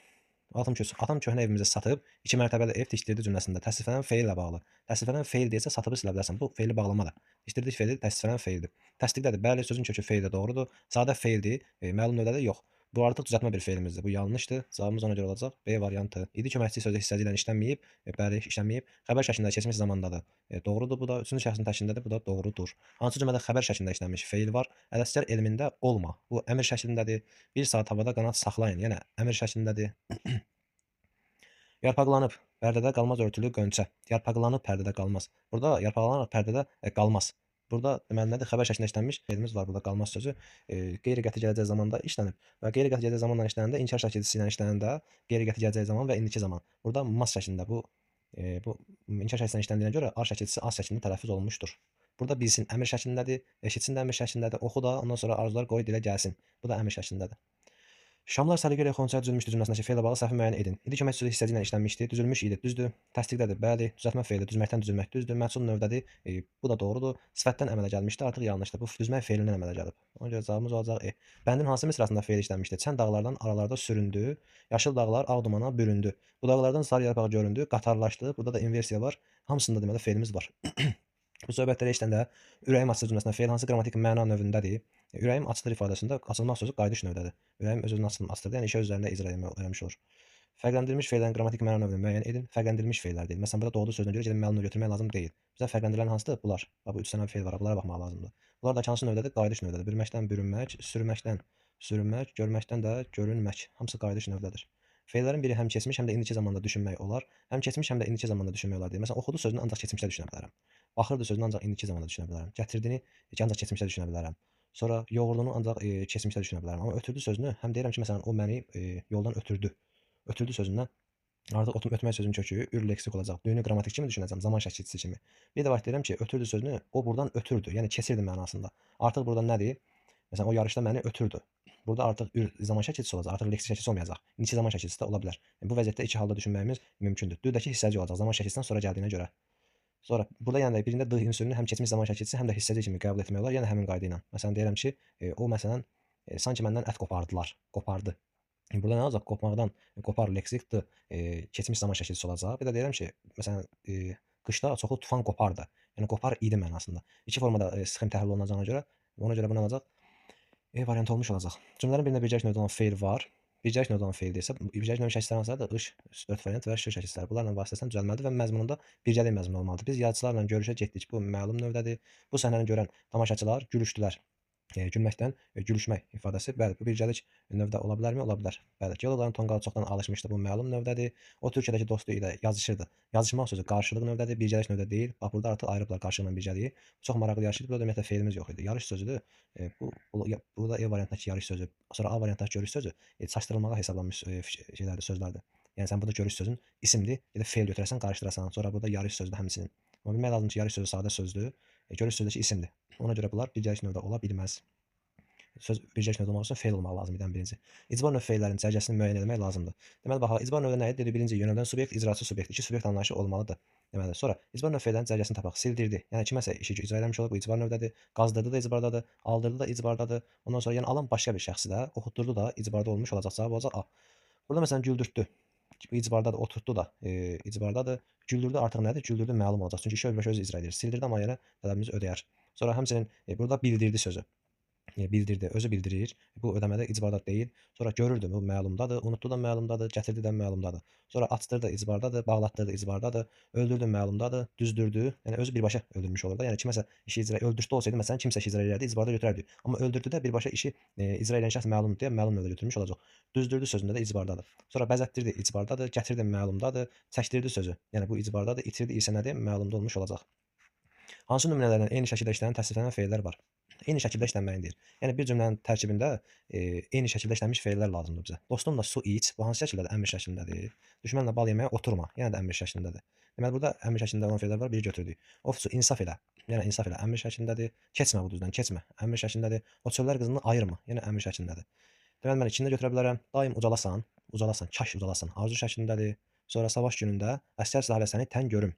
63. Atam köhnə evimizi satıb 2 mərtəbəli ev tikdirdi cümləsində təsdiqlənən feillə bağlı. Təsdiqlənən feil deyilsə satıbı silə bilərsən. Bu feili bağlamadır. Tikdirdik feili təsdiqlənən feildir. Təsdiqlədir. Bəli, sözün kökü feildə doğrudur. Sadə feildir. Məlum növdədir? Yox. Bu artıq düzəltmə bir fe'ilimizdir. Bu yanlışdır. Cavabımız ona görə olacaq B variantı. İdi köməkçi sözü hissəci ilə işlənməyib, bəli, işlənməyib. Xəbər şəklində keçmiş zamandadır. Doğrudur bu da. Üçüncü şəxsin təkindədir. Bu da doğrudur. Hansı cümlədə xəbər şəklində işlənmiş fe'il var? Ələsgər elmində olma. Bu əmr şəklindədir. Bir saat havada qanad saxlayın. Yenə əmr şəklindədir. Yarpaqlanıb, pərdədə qalmaz örtülü qönçə. Yarpaqlanıb pərdədə qalmaz. Burada yarpaqlanıb pərdədə qalmaz. Burada deməli nədir? Xəbər şəklində işlənmiş fe'limiz var burada qalmaz sözü. Qeyri-qəti gələcək zamanda işlənib və qeyri-qəti gələcək zamanla işlənəndə inkar şəkilçisi ilə işlənəndə qeyri-qəti gələcək zaman və indiki zaman. Burada mas şəklində bu inkar şəkilçisindən işləndiyinə görə A şəkilçisi az şəklində tələffüz olunmuşdur. Burada bilsin əmr şəklindədir, eşitsin də əmr şəklindədir, oxu da, ondan sonra arzular qoy dilə gəlsin. Bu da əmr şəklindədir. Şamlar səliqə ilə xonçaya düzülmüşdür cümləsindəki fe'lə bağlı səhvi müəyyən edin. İdi köməkçi sözü hissəci ilə işlənmişdir. Düzülmüş idi. Düzdür. Təsdiqdədir. Bəli. Düzəltmə fe'li düzməkdən düzülmək düzdür. Məhsul növdədir. Bu da doğrudur. Sifətdən əmələ gəlmişdi. Artıq yanlışdır. Bu düzmək fe'lindən əmələ gəlib. Ona görə cavabımız olacaq E. Bəndin hansı misrasında fe'l işlənmişdir? Çən dağlardan aralarda süründü. Yaşıl dağlar ağ dumana büründü. Bu dağlardan sarı yarpaq göründü. Qatarlaşdı. Burada da inversiya var. Hamısında deməli fe'limiz var. Bu söhbətlərə işləndə ürəyim açılır cümləsində fe'l hansı qrammatik məna növündədir? Ürəyim açılır ifadəsində açılmaq sözü qayıdış növdədir. Ürəyim öz-özünü açılır, yəni işə öz üzərində icra eləmiş olur. Fərqləndirilmiş fe'llərin qrammatik məna növünü müəyyən edin. Fərqləndirilmiş fe'llər deyil. Məsələn, burada doğru sözünə görə gedib məlum növ götürmək lazım deyil. Bizə fərqləndirilən hansıdır? Bunlar. Bax, bu 3 dənə fe'l var. Bunlara baxmaq lazımdır. Bunlar da hansı növdədir? Qayıdış növdədir. Bürməkdən bürünmək, sürməkdən sürünmək, görməkdən də görünmək. Hamısı qayıdış növdədir. Fe'llərin biri həm keçmiş, həm də indiki zamanda düşünmək olar. Həm keçmiş, həm də indiki zamanda düşünmək olar deyil. Məsələn, oxudu sözünü ancaq keçmişdə düşünə bilərəm. Baxırdı sözünü ancaq indiki zamanda düşünə bilərəm. Gətirdini ancaq keçmişdə düşünə bilərəm. Sonra yoğurduğunu ancaq keçmişdə düşünə bilərəm. Amma ötürdü sözünü həm deyirəm ki, məsələn, o məni yoldan ötürdü. Ötürdü sözündən artıq ötmək sözünün kökü ür leksik olacaq. Düyünü qrammatik kimi düşünəcəm, zaman şəkilçisi kimi. Bir də vaxt deyirəm ki, ötürdü sözünü o buradan ötürdü, yəni keçirdi mənasında. Artıq burada nədir? Məsələn, o yarışda məni ötürdü. Burada artıq ür zaman şəkilçisi olacaq, artıq leksik şəkilçisi olmayacaq. İndiki zaman şəkilçisi də ola bilər. Bu vəziyyətdə iki halda düşünməyimiz mümkündür. Düzdəki hissəci olacaq zaman şəkilçisindən sonra gəldiyinə görə. Sonra burada yəni birində d ünsürünü həm keçmiş zaman şəkilçisi, həm də hissəci kimi qəbul etmək olar, yəni həmin qayda ilə. Məsələn deyirəm ki, o məsələn sanki məndən ət qopardılar, qopardı. Burada nə olacaq? Qopmaqdan qopar leksikdir, keçmiş zaman şəkilçisi olacaq. Bir də deyirəm ki, məsələn qışda çoxlu tufan qopardı. Yəni qopar idi mənasında. İki formada sxem təhlil olunacağına görə, ona görə bu nə olacaq? E variantı olmuş olacaq. Cümlələrin birində bircək növdə olan fe'l var. Bircək növdə olan fe'l deyilsə, bircək növ şəkilləri hansılardır? Iş, 4 variant və ş şəkilləri. Bunlarla vasitəsilə düzəlməlidir və məzmununda bircəlik məzmun olmalıdır. Biz yazıçılarla görüşə getdik. Bu məlum növdədir. Bu səhnəni görən tamaşaçılar gülüşdülər. Gülməkdən gülüşmək ifadəsi. Bəli, bu bircəlik növdə ola bilərmi? Ola bilər. Bəli, geoloqların tonqalı çoxdan alışmışdı. Bu məlum növdədir. O Türkiyədəki dostu ilə yazışırdı. Yazışmaq sözü qarşılıq növdədir, bircəlik növdə deyil. Bax, burada artıq ayırıblar qarşılıqla bircəliyi. Çox maraqlı yarış idi. Burada ümumiyyətlə fe'limiz yox idi. Yarış sözüdür. Bu da E variantındakı yarış sözü. Sonra A variantındakı görüş sözü çaşdırılmağa hesablanmış şeylərdir, sözlərdir. Yəni sən burada görüş sözün isimdir, bir də fe'l götürəsən, qarışdırasan. Sonra burada yarış sözü də həmçinin. Amma bilmək lazımdır ki, yarış sözü sadə sözdür. Görüş sözü də isimdir. Ona görə bunlar bircəlik növdə ola bilməz. Söz bircək növdə olmaq üçün fe'l olmaq lazım idən birinci. İcbar növ fe'llərin cərgəsini müəyyən etmək lazımdır. Deməli, baxaq, icbar növü nə idi? Dedi, birinci yönəldən subyekt, icraçı subyekt. İki subyekt anlayışı olmalıdır. Deməli, sonra icbar növ fe'llərin cərgəsini tapaq. Sildirdi. Yəni kiməsə işi icra eləmiş olub, bu icbar növdədir. Qazdırdı da icbardadır. Aldırdı da icbardadır. Ondan sonra yəni alan başqa bir şəxsi də oxutdurdu da icbarda olmuş olacaq. Cavab olacaq A. Burada məsələn güldürtdü. Bu icbardadır, oturtdu da icbardadır. Güldürdü artıq nədir? Güldürdü məlum olacaq. Çünki işi öz icra edir. Sildirdi amma yenə tələbimiz ödəyər. Sonra həmçinin burada bildirdi sözü. Bildirdi, özü bildirir. Bu ödəmədə icbarda deyil. Sonra görürdü, bu məlumdadır. Unutdu da məlumdadır. Gətirdi də məlumdadır. Sonra açdırdı, icbardadır. Bağlatdırdı, icbardadır. Öldürdü, məlumdadır. Düzdürdü. Yəni özü birbaşa öldürmüş olur da. Yəni kiməsə işi icra öldürtdü olsaydı, məsələn, kimsə işi icra edərdi, icbarda götürərdi. Amma öldürdü də birbaşa işi icra edən şəxs məlumdur deyə məlum növdə götürmüş olacaq. Düzdürdü sözündə də icbardadır. Sonra bəzətdirdi, icbardadır. Gətirdi, məlumdadır. Çəkdirdi sözü. Yəni bu icbardadır. İtirdi isə nədir? Məlumda olmuş olacaq. Hansı nümunələrlə eyni şəkildə işlənən təsniflənən fe'llər var? Eyni şəkildə işlənməlidir. Yəni bir cümlənin tərkibində eyni şəkildə işlənmiş fe'llər lazımdır bizə. Dostumla su iç, bu hansı şəkildədir? Əmr şəklindədir. Düşmənlə bal yeməyə oturma, yenə də əmr şəklindədir. Deməli burada əmr şəklində olan fe'llər var, biri götürdük. Ovçu insaf elə, yenə insaf elə əmr şəklindədir. Keçmə bu düzdən, keçmə, əmr şəklindədir. O çöllər qızını ayırma, yenə əmr şəklindədir. Deməli mən ikini də götürə bilərəm. Daim ucalasan, ucalasan, kaş ucalasan, arzu şəklindədir. Sonra savaş günündə əsgər sahilə səni tən görüm.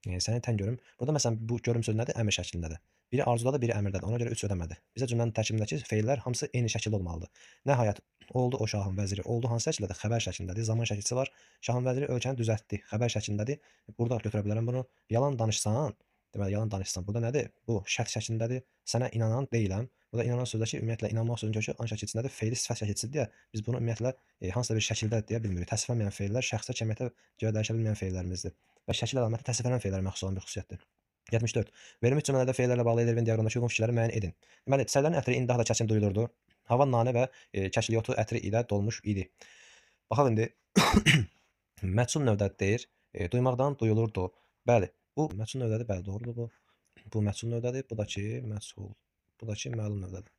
Səni tən görüm. Burada məsələn bu görüm sözü nədir? Əmr şəklindədir. Biri arzudadır, biri əmrdədir. Ona görə 3 ödəmədir. Bizə cümlənin tərkibindəki fe'llər hamısı eyni şəkildə olmalıdır. Nəhayət oldu o şahın vəziri. Oldu hansı şəkildədir? Xəbər şəklindədir. Zaman şəkilçisi var. Şahın vəziri ölkəni düzəltdi. Xəbər şəklindədir. Burada götürə bilərəm bunu. Yalan danışsan, deməli yalan danışsan. Burada nədir? Bu şərt şəklindədir. Sənə inanan deyiləm. Burada inanan sözdə ki, ümumiyyətlə inanmaq sözünün kökü an şəkilçisindədir. Feili sifət şəkilçisidir deyə biz bunu ümumiyyətlə hansısa bir şəkildə deyə bilmirik. Təsdiqlənməyən feillər şəxsə, kəmiyyətə görə dəyişə bilməyən feillərimizdir və şəkil əlaməti təsdiqlənən feillərə məxsus olan bir xüsusiyyətdir. 74. Verilmiş cümlələrdə feillərlə bağlı Elvin diaqramındakı uyğun fikirləri müəyyən edin. Deməli, çiçəklərin ətri indi daha da kəskin duyulurdu. Hava nanə və kəşliyotu ətri ilə dolmuş idi. Baxaq indi məchul növdədir deyir. Duymaqdan duyulurdu. Bəli, bu məchul növdədir, bəli, doğrudur bu. Bu məchul növdədir, bu da ki məchul. Bu da ki məlum növdədir.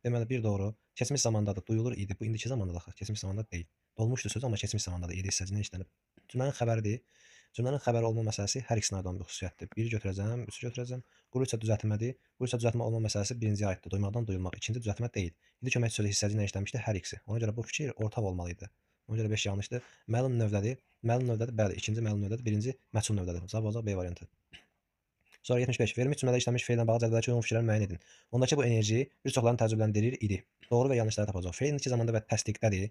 Deməli, bir doğru. Keçmiş zamandadır, duyulur idi. Bu indiki zamandadır axı, keçmiş zamanda deyil. Dolmuşdu sözü, amma keçmiş zamandadır idi hissəcindən işlənib. Cümlənin xəbəridir. Cümlənin xəbəri olma məsələsi hər ikisinə aid olan bir xüsusiyyətdir. 1-i götürəcəm, 3-ü götürəcəm. Quru isə düzəltmədir. Quru isə düzəltmə olma məsələsi birinciyə aiddir. Duymaqdan duyulmaq. İkinci düzəltmə deyil. İndi köməkçi sözü hissəci ilə işlənmişdi hər ikisi. Ona görə bu fikir ortaq olmalı idi. Ona görə 5 yanlışdır. Məlum növdədir. Məlum növdədir, bəli. İkinci məlum növdədir. Birinci məchul növdədir. Cavab olacaq B variantı. Sonra 75. Verilmiş cümlədə işlənmiş feillə bağlı cədvəldəki uyğun fikirləri müəyyən edin. Ondakı bu enerji bir çoxlarını təəccübləndirir idi. Doğru və yanlışları tapacaq. Feil indiki zamanda və təsdiqdədir.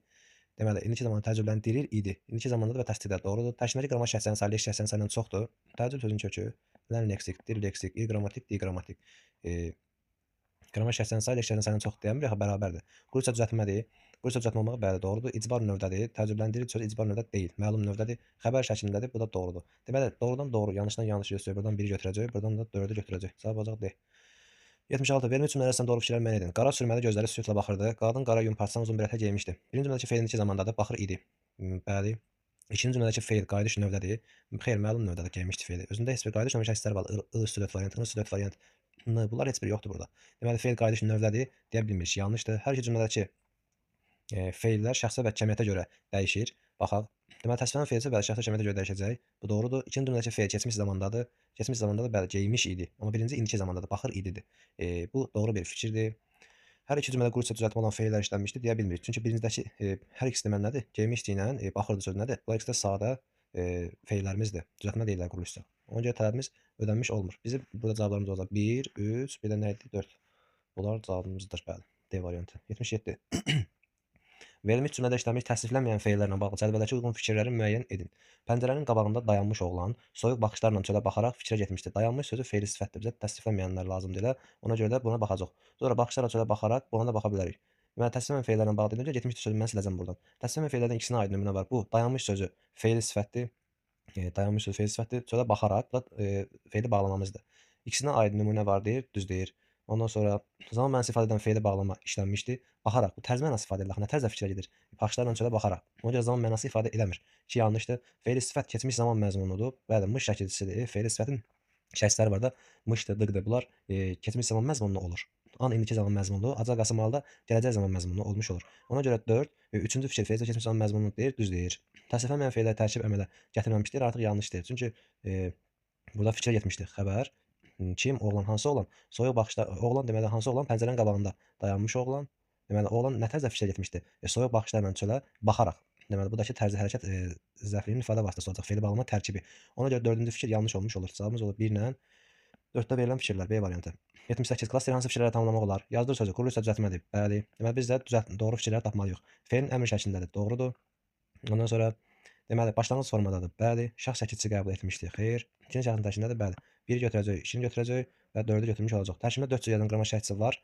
Deməli, indiki zamanda təəccübləndirir idi. İndiki zamandadır və təsdiqdə doğrudur. Tərkibindəki qrammatik şəxslərin sayı leksik şəxslərin sayından çoxdur. Təəccüb sözünün kökü leksik, leksik, irqrammatik, diqrammatik. Qrammatik şəxslərin sayı leksik şəxslərin sayından çoxdur deyəmir, axı bərabərdir. Quru isə düzəltmədir. Quru isə düzəltmə olmağı bəli doğrudur. İcbar növdədir. Təəccübləndirici söz icbar növdə deyil. Məlum növdədir. Xəbər şəklindədir. Bu da doğrudur. Deməli, doğrudan doğru, yanlışdan yanlış göstərir. Buradan 1-i götürəcək, buradan da 4-ü götürəcək. Cavab olacaq D. 76. Verilmiş cümlələr arasında doğru fikirləri müəyyən edin. Qara sürməli gözləri sükutla baxırdı. Qadın qara yun parçadan uzun bir ətə geymişdi. Birinci cümlədəki feilin iki zamandadır. Baxır idi. Bəli. İkinci cümlədəki feil qayıdış növdədir. Xeyr, məlum növdədir geymişdi feili. Özündə heç bir qayıdış növü şəxsləri var. I üstü 4 variant, I üstü 4 variant. Bunlar heç biri yoxdur burada. Deməli, feil qayıdış növdədir deyə bilmirik. Yanlışdır. Hər iki cümlədəki feillər şəxsə və cəmiyyətə görə dəyişir. Baxaq. Deməli, təsdiqlənən feil isə bəli şəxsə cəmiyyətə görə dəyişəcək. Bu doğrudur. İkinci cümlədəki feil keçmiş zamandadır. Keçmiş zamanda da bəli geymiş idi. Amma birinci indiki zamandadır. Baxır ididir. Bu doğru bir fikirdir. Hər iki cümlədə quru düzəltmə olan feillər işlənmişdir deyə bilmirik. Çünki birincidəki hər ikisi deməli nədir? Geymişdi ilə baxırdı sözü nədir? Bunlar ikisi də sadə feillərimizdir. Düzəltmə deyillər quru üstə. Ona görə tələbimiz ödənmiş olmur. Bizim burada cavablarımız olacaq 1, 3, bir də nə idi? 4. Bunlar cavabımızdır, bəli. D variantı. 77. Verilmiş cümlədə işlənmiş təsdiqlənməyən feillərlə bağlı cədvəldəki uyğun fikirləri müəyyən edin. Pəncərənin qabağında dayanmış oğlan soyuq baxışlarla çölə baxaraq fikrə getmişdi. Dayanmış sözü feili sifətdir. Bizə təsdiqlənməyənlər lazımdır elə. Ona görə də buna baxacağıq. Sonra baxışlarla çölə baxaraq buna da baxa bilərik. Deməli, təsdiqlənməyən feillərlə bağlı dediyimizdə getmişdi sözü mən siləcəm buradan. Təsdiqlənməyən feillərdən ikisinə aid nümunə var. Bu dayanmış sözü feili sifətdir. Dayanmış sözü feili sifətdir. Çölə baxaraq bu da feili bağlamamızdır. İkisinə aid nümunə var deyir, düz deyir. Ondan sonra zaman mənası ifadə edən feili bağlama işlənmişdi. Baxaraq. Bu tərz mənası ifadə edir. Nə tərzdə fikrə gedir? Baxışlarla çölə baxaraq. Ona görə zaman mənası ifadə eləmir. Ki, yanlışdır. Feili sifət keçmiş zaman məzmunudur. Bəli, mış şəkilçisidir. Feili sifətin şəxsləri var da, mışdır, dıqdır. Bunlar keçmiş zaman məzmunlu olur. An indiki zaman məzmunlu, acaq qasımalı da gələcək zaman məzmunlu olmuş olur. Ona görə 4, 3-cü fikir feildə keçmiş zaman məzmunlu deyir, düz deyir. Təsdiqlənməyən feillər tərkib əmələ gətirməmişdir, artıq yanlış deyir. Çünki burada fikrə getmişdi xəbər. Kim? Oğlan. Hansı oğlan? Soyuq baxışlar. Oğlan deməli hansı oğlan? Pəncərənin qabağında dayanmış oğlan. Deməli oğlan nə tərzdə fikrə getmişdi? Soyuq baxışlarla çölə baxaraq. Deməli bu da ki tərzi hərəkət zərfliyinin ifadə vasitəsi olacaq. Feili bağlama tərkibi. Ona görə 4-cü fikir yanlış olmuş olur. Cavabımız olur 1 ilə 4-də verilən fikirlər B variantı. 78. Klaster hansı fikirləri tamamlamaq olar? Yazdır sözü, qurulu isə düzəltmədir. Bəli. Deməli biz də doğru fikirləri tapmalıyıq. Feilin əmr şəklindədir. Doğrudur. Ondan sonra deməli başlanğıc formadadır. Bəli. Şəxs şəkilçisi qəbul etmişdi. Xeyr. İkinci şəxsin tərkibindədir. Bəli. 1-i götürəcək, 2-ni götürəcək və 4-ü götürmüş olacaq. Tərkibində 4 söz yazan qrammatik şəxsi var.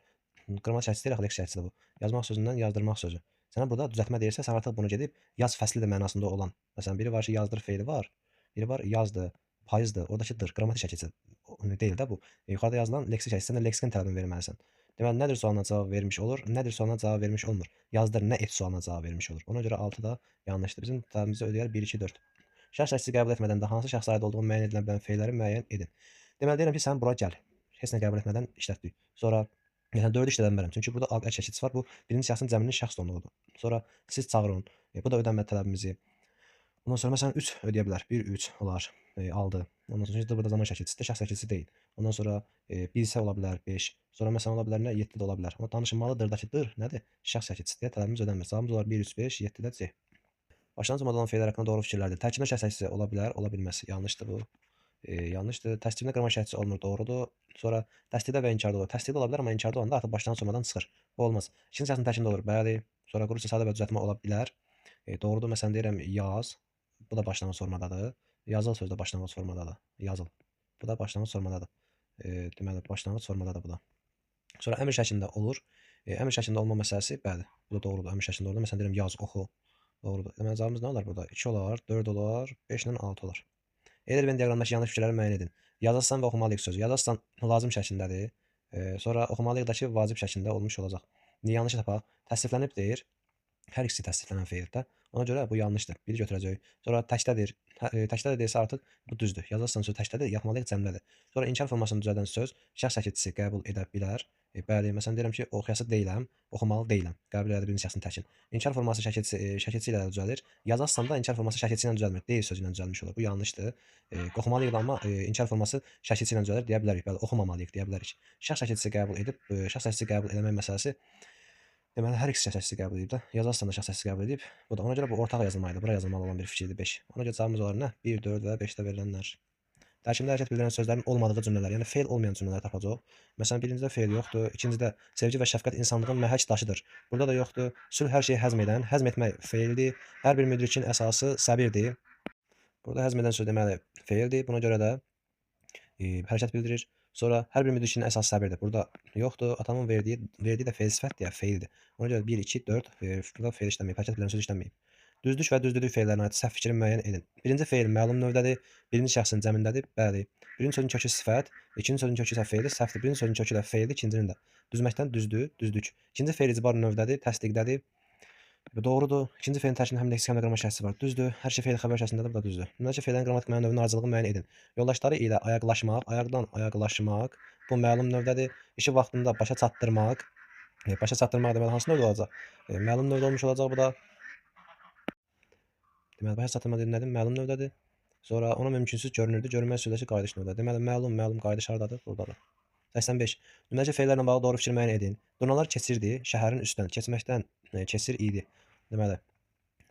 Qrammatik şəxsi deyil, leksik şəxsidir bu. Yazmaq sözündən yazdırmaq sözü. Sənə burada düzəltmə deyirsə, sən artıq bunu gedib yaz fəsli də mənasında olan. Məsələn, biri var ki, yazdır feili var. Biri var yazdı, payızdır. Oradakıdır. Qrammatik şəkilçi deyil də bu. Yuxarıda yazılan leksik şəkilçi. Sən də leksikın tələbini verməlisən. Deməli, nədir sualına cavab vermiş olur, nədir sualına cavab vermiş olmur. Yazdır, nə et sualına cavab vermiş olur. Ona görə 6 da yanlışdır. Bizim tələbimizə ödəyər 1, 2, 4. Şəxs şəkilçisi qəbul etmədən də hansı şəxsə aid olduğunu müəyyən edilən bilən feilləri müəyyən edin. Deməli, deyirəm ki, sən bura gəl. Heç nə qəbul etmədən işlətdik. Sonra yəni 4-ü işlədə bilmərəm. Çünki burada alt əl şəkilçisi var. Bu birinci şəxsin cəminin şəxs donluğudur. Sonra siz çağırın. Bu da ödənmə tələbimizi. Ondan sonra məsələn 3 ödəyə bilər. 1, 3 olar. 6. Ondan sonra burada zaman şəkilçisidir, şəxs şəkilçisi deyil. Ondan sonra 1 isə ola bilər 5. Sonra məsələn ola bilər nə 7 də ola bilər. Amma danışılmalıdırdakı dır nədir? Şəxs şəkilçisi deyə tələbimiz ödənmir. Cavabımız olar 1, 3, 5, 7 də C. Başlanğıc model olan feillər haqqında doğru fikirlərdir. Tərkibində şəxs şəkilçisi ola bilər, ola bilməz. Yanlışdır bu. Yanlışdır. Təsdiqində qrammatik şəkilçisi olmur, doğrudur. Sonra təsdiqdə və inkarda olur. Təsdiqdə ola bilər, amma inkarda olanda artıq başlanğıc olmadan çıxır. Bu olmaz. İkinci şəxsin tərkibində olur. Bəli. Sonra quru sadə və düzəltmə ola bilər. Doğrudur. Məsələn deyirəm yaz. Bu da başlanğıc formadadır. Yazıl sözü də başlanğıc formadadır. Yazıl. Bu da başlanğıc formadadır. Deməli başlanğıc formadadır bu da. Sonra əmr şəklində olur. Əmr şəklində olma məsələsi bəli, bu da doğrudur. Əmr şəklində olur. Məsələn deyirəm yaz, oxu. Doğrudur. Deməli cavabımız nə olar burada? 2 olar, 4 olar, 5 ilə 6 olar. Eyler diaqramdakı yanlış fikirləri müəyyən edin. Yazarsan və oxumalıyıq sözü. Yazarsan lazım şəklindədir. Sonra oxumalıyıq vacib şəklində olmuş olacaq. Yanlış tapaq. Təsdiqlənib deyir. Hər ikisi təsdiqlənən feildə. Ona görə bu yanlışdır. Biri götürəcəyik. Sonra təkdədir. Təkdədir desə artıq bu düzdür. Yazarsan söz təkdədir, yaxmalıyıq cəmlədir. Sonra inkar formasını düzəldən söz şəxs şəkilçisi qəbul edə bilər. Bəli, məsələn deyirəm ki, oxuyası deyiləm, oxumalı deyiləm. Qəbul edə birinci şəxsin təkin. İnkar forması şəkilçisi ilə düzəlir. Yazarsan da inkar forması şəkilçisi ilə düzəlmir. Deyil sözü ilə düzəlmiş olur. Bu yanlışdır. Oxumalıyıq amma inkar forması şəkilçisi ilə düzəlir deyə bilərik. Bəli, oxumamalıyıq deyə bilərik. Şəxs şəkilçisi qəbul edib, şəxs şəkilçisi qəbul eləmək məsələsi deməli, hər ikisi şəxs şəkilçisi qəbul edib də. Yazarsan da şəxs şəkilçisi qəbul edib. Bu da ona görə bu ortaq yazılmalıdır. Bura yazılmalı olan bir fikirdir 5. Ona görə cavabımız olar nə? 1, 4 və 5-də verilənlər. Tərkibində hərəkət bildirən sözlərin olmadığı cümlələr, yəni feil olmayan cümlələr tapacağıq. Məsələn, birincidə feil yoxdur, ikincidə sevgi və şəfqət insanlığın məhəc daşıdır. Burada da yoxdur. Sülh hər şeyi həzm edən, həzm etmək feildir. Hər bir müdrikin əsası səbirdir. Burada həzm edən söz deməli feildir. Buna görə də hərəkət bildirir. Sonra hər bir müdrikinin əsası səbirdir. Burada yoxdur. Atamın verdiyi də feil sifətdir, ya feildir. Ona görə 1, 2, 4 burada feil işləməyib, hərəkət bildirən söz işləməyib. Düzlük və düzdürlük feillərinə aid səhv fikri müəyyən edin. Birinci feil məlum növdədir, birinci şəxsin cəmindədir. Bəli. Birinci sözün kökü sifət, ikinci sözün kökü isə feildir, səhvdir. Birinci sözün kökü də feildir, ikincinin də. Düzməkdən düzdür, düzdük. İkinci feil icbar növdədir, təsdiqdədir. Bu doğrudur. İkinci feilin tərkibində həm leksik, həm də qrammatik şəkli var. Düzdür. Hər şey feil xəbər şəklindədir, bu da düzdür. Ümumiyyətlə feillərin qrammatik məna növünün ardıcıllığını müəyyən edin. Yoldaşları ilə ayaqlaşmaq, ayaqdan ayaqlaşmaq bu məlum növdədir. İşi vaxtında başa çatdırmaq. Başa çatdırmaq deməli hansı növdə olacaq? Məlum növdə olmuş olacaq bu da. Deməli başa çatdırmaq nədir? Məlum növdədir. Sonra ona mümkünsüz görünürdü. Görünməz sözləşi qayıdış növdədir. Deməli məlum qayıdış hardadır? Burdadır. 85. Nümunəci feillərlə bağlı doğru fikir müəyyən edin. Durnalar keçirdi, şəhərin üstdən, keçməkdən keçir idi. Deməli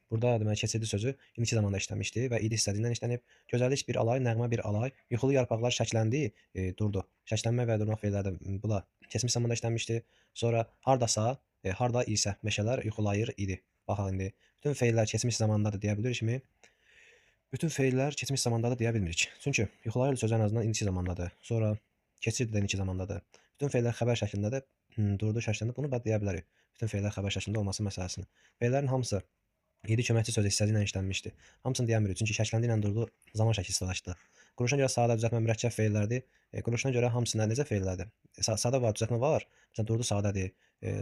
burada deməli keçirdi sözü indiki zamanda işləmişdi və idi hissəcindən işlənib. Gözəllik bir alay, nəğmə bir alay, yuxulu yarpaqlar şəkləndi, durdu. Şəklənmə və durmaq feilləri də bu da keçmiş zamanda işlənmişdi. Sonra hardasa, harda isə meşələr yuxulayır idi. Baxaq indi. Bütün feillər keçmiş zamandadır deyə bilirikmi? Bütün feillər keçmiş zamandadır deyə bilmirik. Çünki yuxulayır sözü ən azından indiki zamandadır. Sonra keçirdi də indiki zamandadır. Bütün feillər xəbər şəklindədir. Durdu şəklində. Bunu deyə bilərik. Bütün feillər xəbər şəklində olması məsələsini. Feillərin hamısı idi köməkçi söz hissəsi ilə işlənmişdi. Hamısını deyəmirik, çünki şəkləndi ilə durdu zaman şəkli istifadə. Quruluşuna görə sadə düzəltmə mürəkkəb feillərdir. Quruluşuna görə hamısında necə feillərdir? Sadə var, düzəltmə var. Məsələn, durdu sadədir.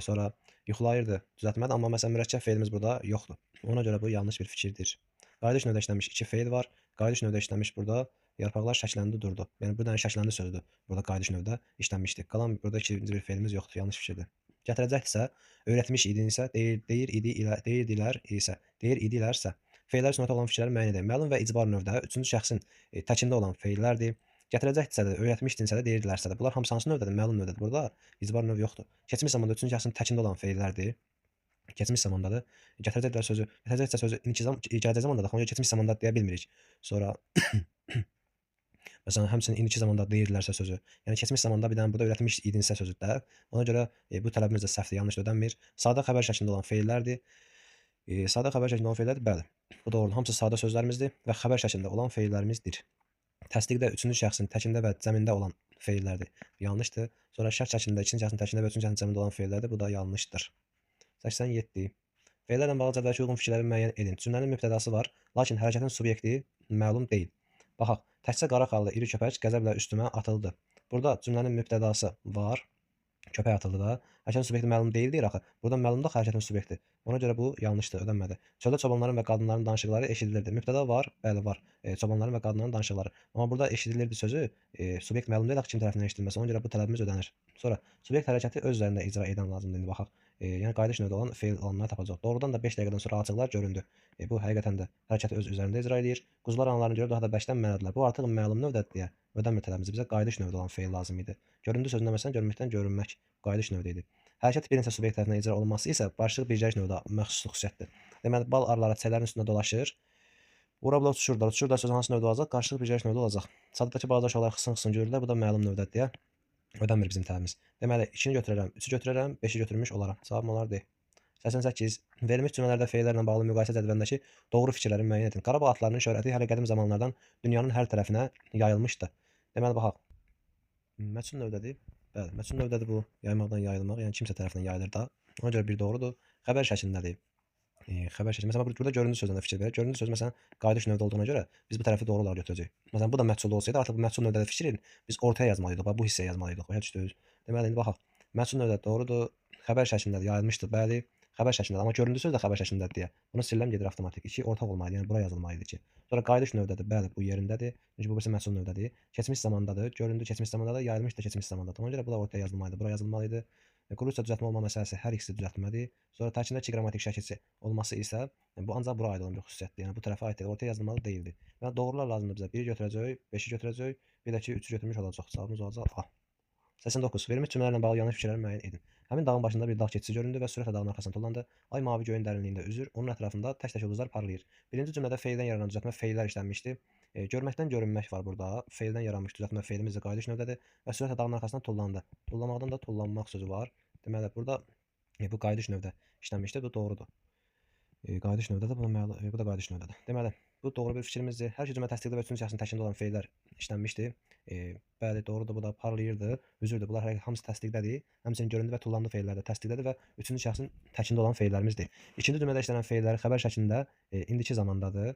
Sonra yuxulayırdı düzəltmədir, amma məsələn mürəkkəb feilimiz burada yoxdur. Ona görə bu yanlış bir fikirdir. Qayıdış növdə işlənmiş 2 feil var. Qayıdış növdə işlənmiş burada yarpaqlar şəkləndi durdu. Yəni bu da şəkləndi sözüdür. Burada qayıdış növdə işlənmişdi. Qalan burada ikinci bir feilimiz yoxdur. Yanlış fikirdir. Gətirəcəkdirsə, öyrətmiş idinsə, deyir idilərsə, feillər sünnet olan fikirləri müəyyən edin. Məlum və icbar növdə üçüncü şəxsin təkində olan feillərdir. Gətirəcəkdirsə də, öyrətmişdinsə də, deyirdilərsə də. Bunlar hamısı hansı növdədir? Məlum növdədir. Burada icbar növ yoxdur. Keçmiş zamanda üçüncü şəxsin təkində olan feillərdir. Keçmiş zamandadır. Gətirəcəkdirsə sözü gələcək zamanda da, ona görə keçmiş zamanda deyə bilmirik. Sonra məsələn, həmçinin indiki zamanda deyirdilərsə sözü. Yəni keçmiş zamanda bir dənə burada öyrətmiş idinsə sözüdür. Ona görə bu tələbimiz də səhvdir, yanlış ödənmir. Sadə xəbər şəklində olan feillərdir. Sadə xəbər şəklində olan feillərdir, bəli. Bu doğrudur. Hamısı sadə sözlərimizdir və xəbər şəklində olan feillərimizdir. Təsdiqdə üçüncü şəxsin təkində və cəmində olan feillərdir. Yanlışdır. Sonra şərt şəklində ikinci şəxsin təkində və üçüncü şəxsin cəmində olan feillərdir. Bu da yanlışdır. 87. Feillərlə bağlı cədvəldəki uyğun fikirləri müəyyən edin. Cümlənin mübtədası var, lakin hərəkətin subyekti məlum deyil. Baxaq, təkcə qara xallı iri köpək qəzəblə üstümə atıldı. Burada cümlənin mübtədası var, köpək atıldı da. Hərəkətin subyekti məlum deyil deyir axı. Burada məlumdur hərəkətin subyekti. Ona görə bu yanlışdır, ödənmədi. Çöldə çobanların və qadınların danışıqları eşidilirdi. Mübtəda var, bəli var. Çobanların və qadınların danışıqları. Amma burada eşidilirdi sözü, subyekt məlum deyil axı kim tərəfindən eşidilməsi. Ona görə bu tələbimiz ödənir. Sonra subyekt hərəkəti öz üzərində icra edən lazımdır. İndi baxaq. Yəni qayıdış növdə olan feil olanları tapacaq. Doğrudan da 5 dəqiqədən sonra açıqlar göründü. Bu həqiqətən də hərəkəti öz üzərində icra edir. Quzular analarını görüb daha da bəkdən mənədilər. Bu artıq məlum növdədir deyə ödənmir tələbimizi. Bizə qayıdış növdə olan feil lazım idi. Göründü sözündə məsələn görməkdən görünmək qayıdış növdə idi. Hərəkət bir neçə subyekt tərəfindən icra olunması isə barışıq bircəlik növdə məxsusluq xüsusiyyətdir. Deməli bal arıları çayların üstündə dolaşır. Vurabla uçuşurlar. Uçuşurlar sözü hansı növdə olacaq? Qarşılıq bircəlik növdə olacaq. Sadıqdakı balaca uşaqlar xısın-xısın görürlər. Bu da məlum növdədir deyə ödənmir bizim tələbimiz. Deməli 2-ni götürərəm, 3-ü götürərəm, 5-i götürmüş olaram. Cavabım olar D. 88. Verilmiş cümlələrdə feillərlə bağlı müqayisə cədvəlindəki doğru fikirləri müəyyən edin. Qarabağ atlarının şöhrəti hələ qədim zamanlardan dünyanın hər tərəfinə yayılmışdı. Deməli baxaq. Məchul növdədir. Bəli, məsum növdədir bu. Yaymaqdan yayılmaq, yəni kimsə tərəfindən yayılır da. Ona görə bir doğrudur. Xəbər şəklindədir. Xəbər şəkli. Məsələn, burada göründü sözündə fikir verək. Göründü söz məsələn qayıdış növdə olduğuna görə biz bu tərəfi doğru olaraq götürəcəyik. Məsələn, bu da məchul olsaydı artıq bu məchul növdədə fikir edin. Biz ortaya yazmalıydıq. Bax bu hissəyə yazmalıydıq. Başa düşdünüz? Deməli indi baxaq. Məchul növdə doğrudur. Xəbər şəklindədir. Yayılmışdır. Bəli. Xəbər şəklindədir. Amma göründü söz də xəbər şəklindədir deyə. Bunu siləm gedir avtomatik. İki ortaq olmalıdır. Yəni bura yazılmalıdır ki. Sonra qayıdış növdədir. Bəli, bu yerindədir. Çünki bu birisi məchul növdədir. Keçmiş zamandadır. Göründü keçmiş zamandadır. Yayılmış da keçmiş zamandadır. Ona görə bu da ortaya yazılmalıdır. Bura yazılmalıdır. Quruluşda düzəltmə olma məsələsi hər ikisi düzəltmədir. Sonra tərkibində iki qrammatik şəkilçi olması isə bu ancaq bura aid olan bir xüsusiyyətdir. Yəni bu tərəfə aid deyil, ortaya yazılmalı deyildi. Və doğrular lazımdır bizə. 1-i götürəcək, 5-i götürəcək, bir də ki 3-ü götürmüş olacaq. Cavabımız olacaq A. 89. Verilmiş cümlələrlə bağlı yanlış fikirləri müəyyən edin. Həmin dağın başında bir dağ keçisi göründü və sürətlə dağın arxasına tullandı. Ay mavi göyün dərinliyində üzür, onun ətrafında tək-tək ulduzlar parlayır. Birinci cümlədə feildən yaranan düzəltmə feillər işlənmişdi. Görməkdən görünmək var burada. Feildən yaranmış düzəltmə feilimiz də qayıdış növdədir və sürətlə dağın arxasına tullandı. Tullamaqdan da tullanmaq sözü var. Deməli burada bu qayıdış növdə işlənmişdir. Bu doğrudur. Qayıdış növdədir. Bu da qayıdış növdədir. Deməli, bu doğru bir fikrimizdir. Hər iki cümlə təsdiqli və üçüncü şəxsin təkində olan feillər işlənmişdir. Bəli, doğrudur. Bu da parlayırdı, üzürdü. Bunlar hamısı təsdiqdədir. Həmçinin göründü və tullandı feilləri də təsdiqdədir və üçüncü şəxsin təkində olan feillərimizdir. İkinci cümlədə işlənən feillər xəbər şəklində indiki zamandadır.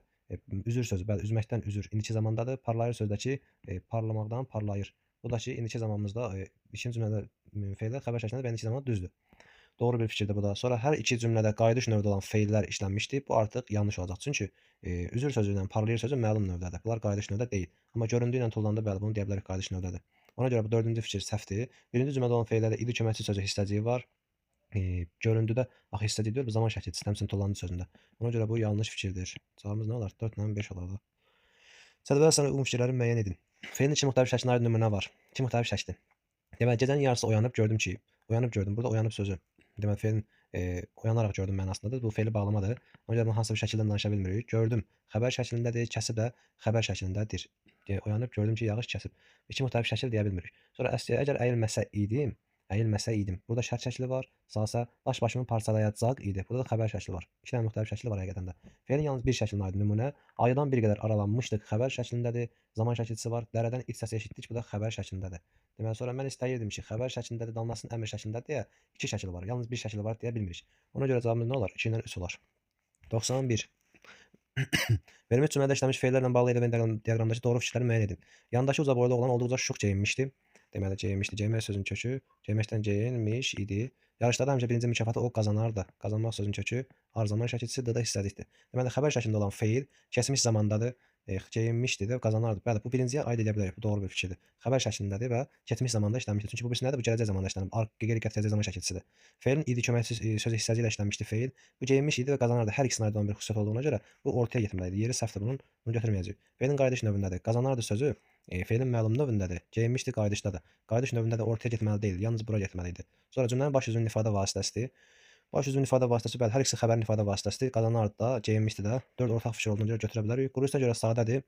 Üzür sözü, bəli, üzməkdən üzür indiki zamandadır. Parlayır sözdəki parlamaqdan parlayır. Bu da ki, indiki zamanımızda ikinci cümlədə feillər xəbər şəklində və indiki zamanda düzdür. Doğru bir fikirdir bu da. Sonra hər iki cümlədə qayıdış növdə olan feillər işlənmişdi. Bu artıq yanlış olacaq. Çünki üzür sözü ilə parlayır sözü məlum növdədir. Bunlar qayıdış növdə deyil. Amma göründüyü ilə tullandı, bəli, bunu deyə bilərik qayıdış növdədir. Ona görə bu dördüncü fikir səhvdir. Birinci cümlədə olan feillərdə idi köməkçi sözü hissəciyi var. Göründüdə axı hissəciyi deyil, bu zaman şəkli sistəmsin tullandı sözündə. Ona görə bu yanlış fikirdir. Cavabımız nə olar? 4 ilə 5 olardı. Cədvələ sonra uyğun fikirləri müəyyən edin. Feilin iki müxtəlif şəklinə aid nümunə var. İki müxtəlif şəkli. Deməli, gecənin yarısı oyanıb gördüm ki, oyanıb gördüm. Burada oyanıb sözü. Deməli, feilin oyanaraq gördüm mənasındadır. Bu feili bağlamadır. Ona görə bunu hansı bir şəkildə danışa bilmirik. Gördüm xəbər şəklindədir, kəsib də xəbər şəklindədir. Oyanıb gördüm ki, yağış kəsib. İki müxtəlif şəkil deyə bilmirik. Sonra əgər əyilməsə idim. Burada şərt şəkli var. Salsa daş başımı parçalayacaq idi. Burada da xəbər şəkli var. İki dənə müxtəlif şəkli var həqiqətən də. Feilin yalnız bir şəklinə aid nümunə. Ayıdan bir qədər aralanmışdıq. Xəbər şəklindədir. Zaman şəkilçisi var. Dərədən iç səsi eşitdik. Bu da xəbər şəklindədir. Deməli, sonra mən istəyirdim ki, xəbər şəklindədir, damlasının əmr şəklindədir deyə iki şəkil var. Yalnız bir şəkil var deyə bilmirik. Ona görə cavabımız nə olar? 2 ilə 3 olar. 91. Verilmiş cümlədə işlənmiş feillərlə bağlı element diaqramdakı doğru fikirləri müəyyən edin. Yandakı uca boylu oğlan olduqca şux geyinmişdi. Deməli, geyinmişdi. Geyinmək sözünün kökü. Geyməkdən geyinmiş idi. Yarışlarda həmişə birinci mükafatı o qazanardı. Qazanmaq sözünün kökü arzaman şəkilçisi D-də hissədikdir. Deməli, xəbər şəklində olan feil keçmiş zamandadır. Geyinmişdi də qazanardı. Bəli, bu birinciyə aid edə bilərik. Bu doğru bir fikirdir. Xəbər şəklindədir və keçmiş zamanda işlənmişdir. Çünki bu birisi nədir? Bu gələcək zamanda işlənib. Qeyd gələcək zaman şəkilçisidir. Feilin idi köməkçi sözü hissəci ilə işlənmişdi feil. Bu geyinmiş idi və qazanardı. Hər ikisinin aid olan bir xüsusiyyət olduğuna görə bu ortaya getməlidir. Yeri səhvdir bunun. Bunu götürməyəcəyik. Feilin qayıdış növündədir. Qazanardı sözü feilin məlum növündədir. Geyinmişdi qayıdışdadır. Qayıdış növündə də ortaya getməli deyil. Yalnız bura getməli idi. Sonra cümlənin baş üzvünün ifadə vasitəsidir. Baş üzvünün ifadə vasitəsi bəli, hər ikisi xəbərin ifadə vasitəsidir. Qazanardı da, geyinmişdi də. 4 ortaq fikir olduğuna görə götürə bilərik. Quruluşuna görə sadədir.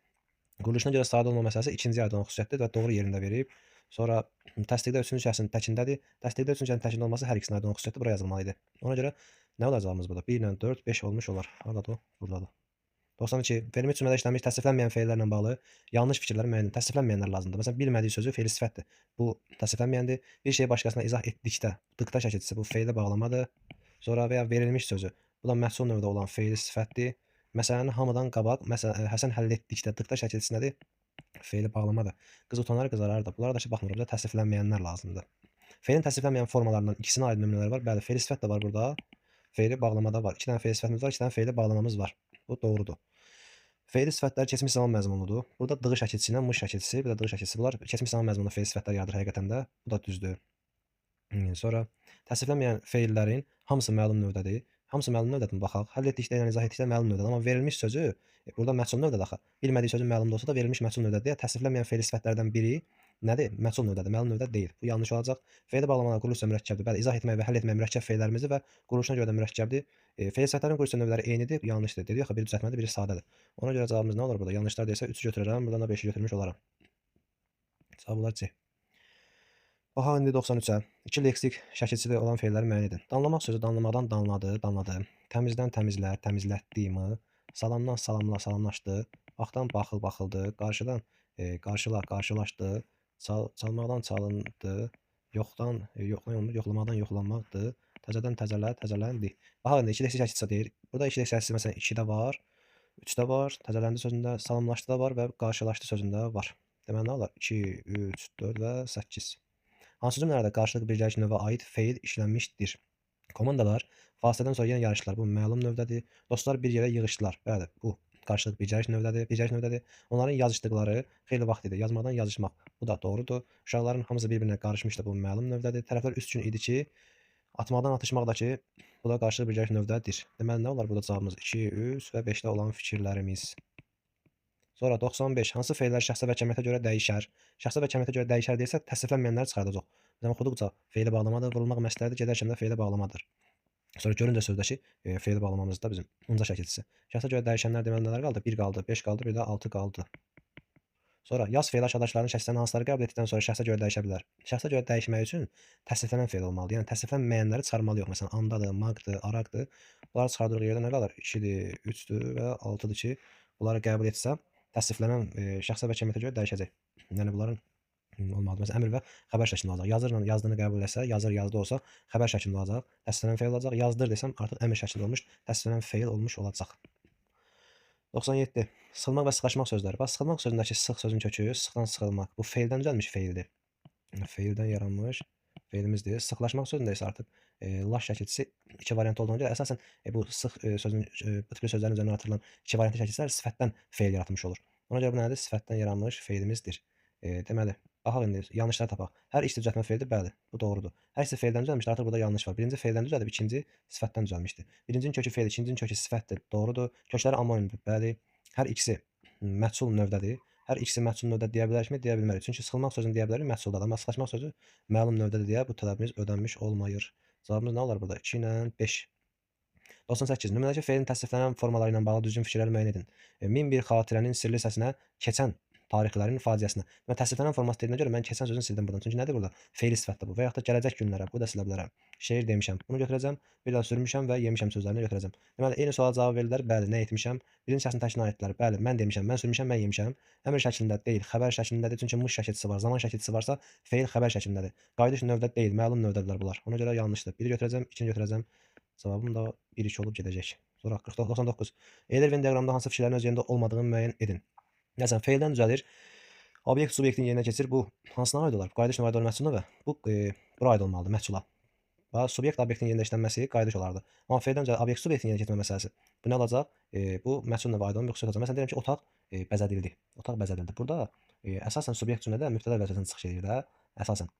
Quruluşuna görə sadə olma məsələsi ikinci aid olan xüsusiyyətdir və doğru yerində verib. Sonra təsdiqdə üçüncü şəxsin təkindədir. Təsdiqdə üçüncü şəxsin təkində olması hər ikisinin aid olan xüsusiyyətdir. Bura yazılmalı idi. Ona görə nə olacaq cavabımız burada? 1 ilə 4, 5 olmuş olar. Hardadır o? Buradadır. 92. Verilmiş cümlədə işlənmiş təsdiqlənməyən feillərlə bağlı yanlış fikirləri müəyyən edin. Təsdiqlənməyənlər lazımdır. Məsələn, bilmədiyi sözü feil sifətdir. Bu təsdiqlənməyəndir. Bir şeyi başqasına izah etdikdə, dıqda şəkilçisi bu feilə bağlamadır. Sonra və ya verilmiş sözü. Bu da məhsul növdə olan feil sifətdir. Məsələni hamıdan qabaq, məsələn, Həsən həll etdikdə dıqda şəkilçisi nədir? Feili bağlamadır. Qız utanar, qızarar da. Bunlara da ki, baxmır. Burada təsdiqlənməyənlər lazımdır. Feilin təsdiqlənməyən formalarından ikisinə aid nümunələr var. Bəli, feil sifət də var burada. Feili bağlamada var. 2 dənə feil sifətimiz var, 2 dənə feili bağlamamız var. Bu doğrudur. Feili sifətlər keçmiş zaman məzmunudur. Burada dığı şəkilçisi ilə mış şəkilçisi, bir də dığı şəkilçisi. Bunlar keçmiş zaman məzmununda feil sifətlər yaradır həqiqətən də. Bu da düzdür. Sonra təsdiqlənməyən feillərin hamısı məlum növdədir. Hamısı məlum növdədir. Baxaq, həll etdikdə, yəni izah etdikdə məlum növdədir. Amma verilmiş sözü burada məhsul növdədir axı. Bilmədiyi sözün məlum da olsa da verilmiş məhsul növdədir. Təsdiqlənməyən feil sifətlərdən biri nədir? Məhsul növdədir. Məlum növdə deyil. Bu yanlış olacaq. Feili bağlamalar quruluşca mürəkkəbdir. Bəli, izah etmək və həll etmək mürəkkəb feillərimizi və quruluşuna görə də mürəkkəbdir. Feil sifətlərin quruluşca növləri eynidir, yanlışdır. Dedik axı biri düzəltmədir, biri sadədir. Ona görə cavabımız nə olur burada? Yanlışlar desə 3-ü götürərəm, buradan da 5-i götürmüş olaram. Cavab olar C. Baxaq indi 93-ə. 2 leksik şəkilçili olan feilləri müəyyən edin. Danlamaq sözü danlamaqdan danladı, danladı. Təmizdən təmizlər, təmizlətdi mi? Salamdan salamla, salamlaşdı. Baxdan baxıl, baxıldı. Qarşıdan qarşıla, qarşılaşdı. Çalmaqdan çalındı. yoxdan olmur, yoxlamadan yoxlanmaqdır. Təzədən təzələ, təzələndi. Bax, indi 2 leksik şəkilçisi deyir. Burada 2 leksik şəkilçisi məsələn 2-də var, 3-də var, təzələndi sözündə, salamlaşdıda var və qarşılaşdı sözündə var. Deməli nə olar? 2, 3, 4 və 8. Hansı cümlələrdə qarşılıqlı birləşik növə aid feil işlənmişdir? Komandalar fasilədən sonra yenə yarışdılar. Bu məlum növdədir. Dostlar bir yerə yığışdılar. Bəli, bu qarşılıq birləşik növdədir. Birləşik növdədir. Onların yazışdıqları xeyli vaxt idi. Yazmadan yazışmaq. Bu da doğrudur. Uşaqların hamısı bir-birinə qarışmışdı. Bu məlum növdədir. Tərəflər üst üçün idi ki, atmaqdan atışmaqdakı bu da qarşılıq birləşik növdədir. Deməli nə olar burada cavabımız 2, 3 və 5-də olan fikirlərimiz. Sonra 95. Hansı feillər şəxsə və kəmiyyətə görə dəyişər? Şəxsə və kəmiyyətə görə dəyişər deyirsək, təsniflənməyənləri çıxardacaq. Məsələn, oxuduqca feili bağlamadır, vurulmaq məsləhətdir, gedərkən də feili bağlamadır. Sonra görüncə sözdəki feili bağlamamız da bizim unca şəkilçisi. Şəxsə görə dəyişənlər deməli nələr qaldı? 1 qaldı, 5 qaldı, bir də 6 qaldı. Sonra yaz feili aşağıdakıların şəxslərin hansıları qəbul etdikdən sonra şəxsə görə dəyişə bilər? Şəxsə görə dəyişmək üçün təsniflənən feil olmalıdır. Yəni təsniflənməyənləri çıxarmalıyıq. Məsələn, andadır, maqdır, araqdır. Bunları çıxardığımız yerdə nə qalır? 2-dir, 3-dür və 6-dır ki, bunları qəbul etsəm, təsniflənən şəxsə və kəmiyyətə görə dəyişəcək. Yəni bunların olmalıdır. Məsələn, əmr və xəbər şəklində olacaq. Yazırla yazdığını qəbul etsə, yazır yazdı olsa, xəbər şəklində olacaq. Təsniflənən feil olacaq. Yazdır desəm, artıq əmr şəklində olmuş, təsniflənən feil olmuş olacaq. 97. Sıxılmaq və sıxlaşmaq sözləri. Bax, sıxılmaq sözündəki sıx sözün kökü sıxdan sıxılmaq. Bu feildən düzəlmiş feildir. Feildən yaranmış feilimizdir. Sıxlaşmaq sözündə isə artıq laş şəkilçisi 2 variant olduğuna görə əsasən bu sıx sözün bu tipli sözlərin üzərinə artırılan 2 variantlı şəkilçilər sifətdən feil yaratmış olur. Ona görə bu nədir? Sifətdən yaranmış feilimizdir. Deməli, baxaq indi yanlışları tapaq. Hər ikisi düzəltmə feildir, bəli, bu doğrudur. Hər ikisi feildən düzəlmişdir, artıq burada yanlış var. Birinci feildən düzəlib, ikinci sifətdən düzəlmişdir. Birincinin kökü feil, ikincinin kökü sifətdir, doğrudur. Kökləri amonimdir, bəli. Hər ikisi məhsul növdədir. Hər ikisi məhsul növdə deyə bilərikmi? Deyə bilmərik. Çünki sıxılmaq sözünü deyə bilərik, məhsuldadır. Amma sıxlaşmaq sözü məlum növdədir deyə bu tələbimiz ödənmiş olmayır. Cavabımız nə olar burada? 2 ilə 5. 98. Nümunədəki feilin təsniflənən formaları ilə bağlı düzgün fikirlər müəyyən edin. 1001 xatirənin sirli səsinə keçən tarixlərin faciəsinə. Və təsniflənən forması dediyinə görə mən keçən sözünü sildim buradan. Çünki nədir burada? Feil sifətdir bu. Və yaxud da gələcək günlərə bu da silə bilərəm. Şeir demişəm. Bunu götürəcəm. Bir daha sürmüşəm və yemişəm sözlərini götürəcəm. Deməli, eyni suala cavab verirlər. Bəli, nə etmişəm? Birinci şəxsin təkinə aiddirlər. Bəli, mən demişəm, mən sürmüşəm, mən yemişəm. Əmr şəklində deyil, xəbər şəklindədir. Çünki mış şəkilçisi var, zaman şəkilçisi varsa, feil xəbər şəklindədir. Qayıdış növdə deyil, məlum növdədirlər bunlar. Ona görə yanlışdır. Biri götürəcəm, ikini götürəcəm. Cavabım da 1-2 olub gedəcək. Sonra 99. Euler Venn diaqramında hansı fikirlərin öz yerində olmadığını müəyyən edin. Məsələn, feildən düzəlir. Obyekt subyektin yerinə keçir. Bu hansına aid olar? Qayıdış növə aid olan məhsul növə. Bu bura aid olmalıdır, məhsula. Və subyekt obyektin yerində işlənməsi qayıdış olardı. Amma feildən öncə obyekt subyektin yerinə keçmə məsələsi. Bu nə olacaq? Bu məhsul növə aid olan bir xüsusiyyət olacaq. Məsələn, deyirəm ki, otaq bəzədildi. Otaq bəzədildi. Burada əsasən subyekt cümlədə mübtəda vəzifəsini çıxış edir də, əsasən.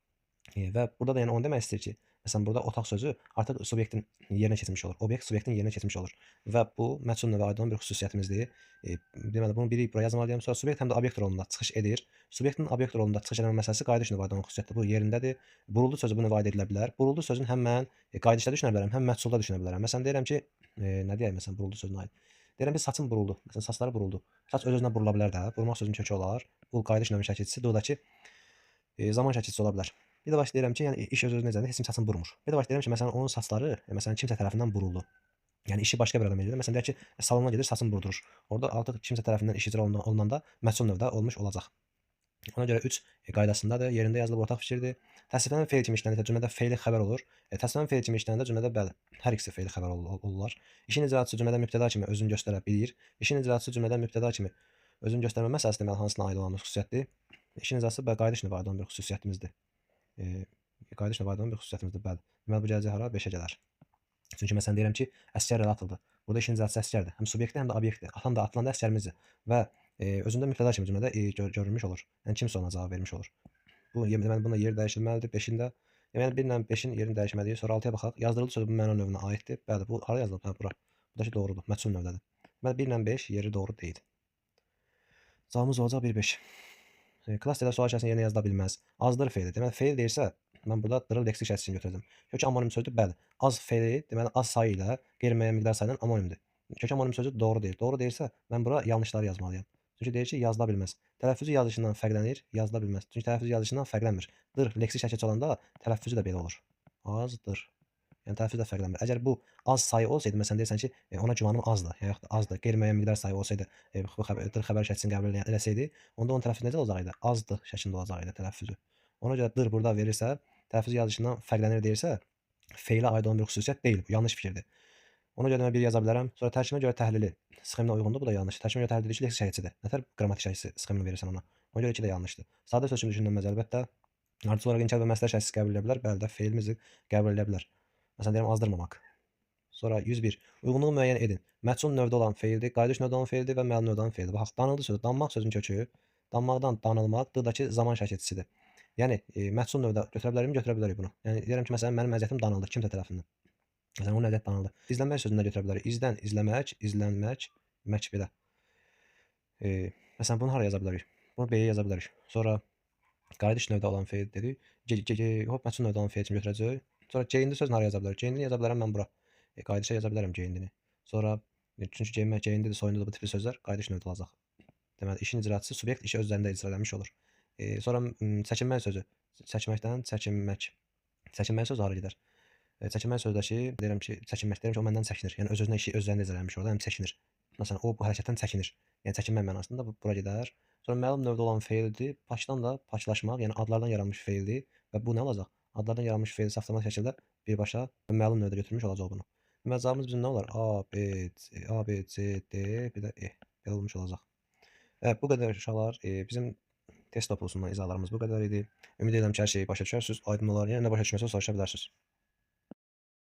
Və burada da yəni onu demək istəyir ki, məsələn, burada otaq sözü artıq subyektin yerinə keçmiş olur. Obyekt subyektin yerinə keçmiş olur. Və bu məhsul növə aid olan bir xüsusiyyətimizdir. Deməli, bunu biri bura yazmalıyam. Sonra subyekt həm də obyekt rolunda çıxış edir. Subyektin obyekt rolunda çıxış etmə məsələsi qayıdış növə aid olan xüsusiyyətdir. Bu yerindədir. Buruldu sözü bu növə aid edilə bilər. Buruldu sözün həm mən qayıdışda düşünə bilərəm, həm məhsulda düşünə bilərəm. Məsələn, deyirəm ki, nə deyək məsələn buruldu sözünə aid. Deyirəm ki, saçım buruldu. Məsələn, saçları buruldu. Saç öz-özünə burula bilər də. Burulmaq sözünün kökü olar. Bu qayıdış növü şəkilçisi, bu da ki, zaman şəkilçisi ola bilər. Bir də başlayıram ki, yəni iş öz-özünə necədir? Heç kim saçını burmur. Bir də başlayıram ki, məsələn, onun saçları, məsələn, kimsə tərəfindən buruldu. Yəni işi başqa bir adam edir. Məsələn, deyək ki, salona gedir, saçını burdurur. Orada artıq kimsə tərəfindən iş icra olunanda məhsul növdə olmuş olacaq. Ona görə 3 qaydasındadır. Yerində yazılıb ortaq fikirdir. Təsniflənən feil kimi işləndə cümlədə feili xəbər olur. Təsniflənən feil kimi işləndə cümlədə bəli, hər ikisi feili xəbər olurlar. İşin icraçısı cümlədə mübtəda kimi özünü göstərə bilir. İşin icraçısı cümlədə mübtəda kimi özünü göstərmə məsələsi deməli hansına aid olan bir xüsusiyyətdir? İşin icraçısı qayıdış növə aid olan bir xüsusiyyətimizdir. Qayıdış növə aid olan bir xüsusiyyətimizdir, bəli. Deməli bu gələcək hara? 5-ə gələr. Çünki məsələn deyirəm ki, əsgər relatordur. Burada işin icraçısı əsgərdir. Həm subyektdir, həm də obyektdir. Atan da atılanda əsgərimizdir. Və özündə mübtəda kimi cümlədə görülmüş olur. Yəni kimsə ona cavab vermiş olur. Bu deməli bunda yer dəyişilməlidir 5-ində. Deməli 1 ilə 5-in yerini dəyişməliyik. Sonra 6-ya baxaq. Yazdırıldı sözü bu məna növünə aiddir. Bəli, bu hara yazılıb? Hə, bura. Bu da ki doğrudur. Məhsul növdədir. Deməli 1 ilə 5 yeri doğru deyil. Cavabımız olacaq 1-5. Klasterdə sual şəklində yerinə yazıla bilməz. Azdır feili. Deməli feil deyirsə, mən burada dırıl leksik şəkilçisini götürəcəm. Kök anonim sözdür, bəli. Az feili, deməli az sayı ilə qeyri-müəyyən miqdar sayılan anonimdir. Kök anonim sözü doğru deyil. Doğru deyilsə, mən bura yanlışları yazmalıyam. Çünki deyir ki, yazıla bilməz. Tələffüzü yazılışından fərqlənir, yazıla bilməz. Çünki tələffüzü yazılışından fərqlənmir. Dır leksik şəkilçi olanda tələffüzü də belə olur. Azdır. Yəni tələffüz də fərqlənmir. Əgər bu az sayı olsaydı, məsələn deyirsən ki, ona gümanım azdır, yaxud da azdır, qeyri-müəyyən miqdar sayı olsaydı, bu xəbər şəkilçisini qəbul eləsəydi, onda onun tələffüzü necə olacaq idi? Azdır şəklində olacaq idi tələffüzü. Ona görə dır burada verirsə, tələffüz yazılışından fərqlənir deyirsə, feilə aid olan bir xüsusiyyət deyil bu, yanlış fikirdir. Ona görə də mən 1 yaza bilərəm. Sonra tərkibinə görə təhlili sxeminə uyğundur, bu da yanlış. Tərkibinə görə təhlil edir ki, leksik şəhidçidir. Nətər qrammatik şəhidçisi sxemini verirsən ona? Ona görə 2 də yanlışdır. Sadə söz kimi düşünülməz əlbəttə. Ardıcıl olaraq inkar və məsləhət şəhidçisi qəbul edə bilər. Bəli də, feilimizi qəbul edə bilər. Məsələn deyirəm, azdırmamaq. Sonra 101. Uyğunluğu müəyyən edin. Məhsul növdə olan feildir, qayıdış növdə olan feildir və məlum növdə olan feildir. Bax, danıldı sözü, danmaq sözünün kökü, danmaqdan danılmaq, d-dakı zaman şəkilçisidir. Yəni, məhsul növdə götürə bilərikmi? Götürə bilərik bunu. Yəni, deyirəm ki, məsələn, mənim əziyyətim danıldı kimsə tərəfindən. Məsələn, onun əziyyəti danıldı. İzlənmək sözünü də götürə bilərik. İzdən, izləmək, izlənmək, mək belə. Məsələn, bunu hara yaza bilərik? Bunu B-yə yaza bilərik. Sonra qayıdış növdə olan feil dedik. Hop, məhsul növdə olan feil kimi götürəcək. Sonra geyindi sözünü hara yaza bilərik? Geyindini yaza bilərəm mən bura. Qayıdışa yaza bilərəm geyindini. Sonra çünki geyinmək, geyindidir, soyundudur bu tipli sözlər qayıdış növdə olacaq. Deməli, işin icraçısı subyekt işi öz üzərində icra eləmiş olur. Sonra çəkinmək sözü. Çəkməkdən çəkinmək. Çəkinmək sözü hara gedər? Çəkinmək sözdəki deyirəm ki, çəkinmək deyirəm ki, o məndən çəkinir. Yəni öz-özünə işi öz üzərində icra eləmiş orada, həm çəkinir. Məsələn, o bu hərəkətdən çəkinir. Yəni çəkinmək mənasında bu bura gedər. Sonra məlum növdə olan feildir. Pakdan da paklaşmaq, yəni adlardan yaranmış feildir və bu nə olacaq? Adlardan yaranmış feil avtomatik şəkildə birbaşa məlum növdə götürmüş olacaq bunu. Deməli cavabımız bizim nə olar? A, B, C, D, bir də E. Belə olmuş olacaq. Evet, bu qədər uşaqlar. Bizim test toplusundan izahlarımız bu qədər idi. Ümid edirəm ki, hər şeyi başa düşərsiniz, aydın olar. Yəni nə başa düşməsə soruşa bilərsiniz.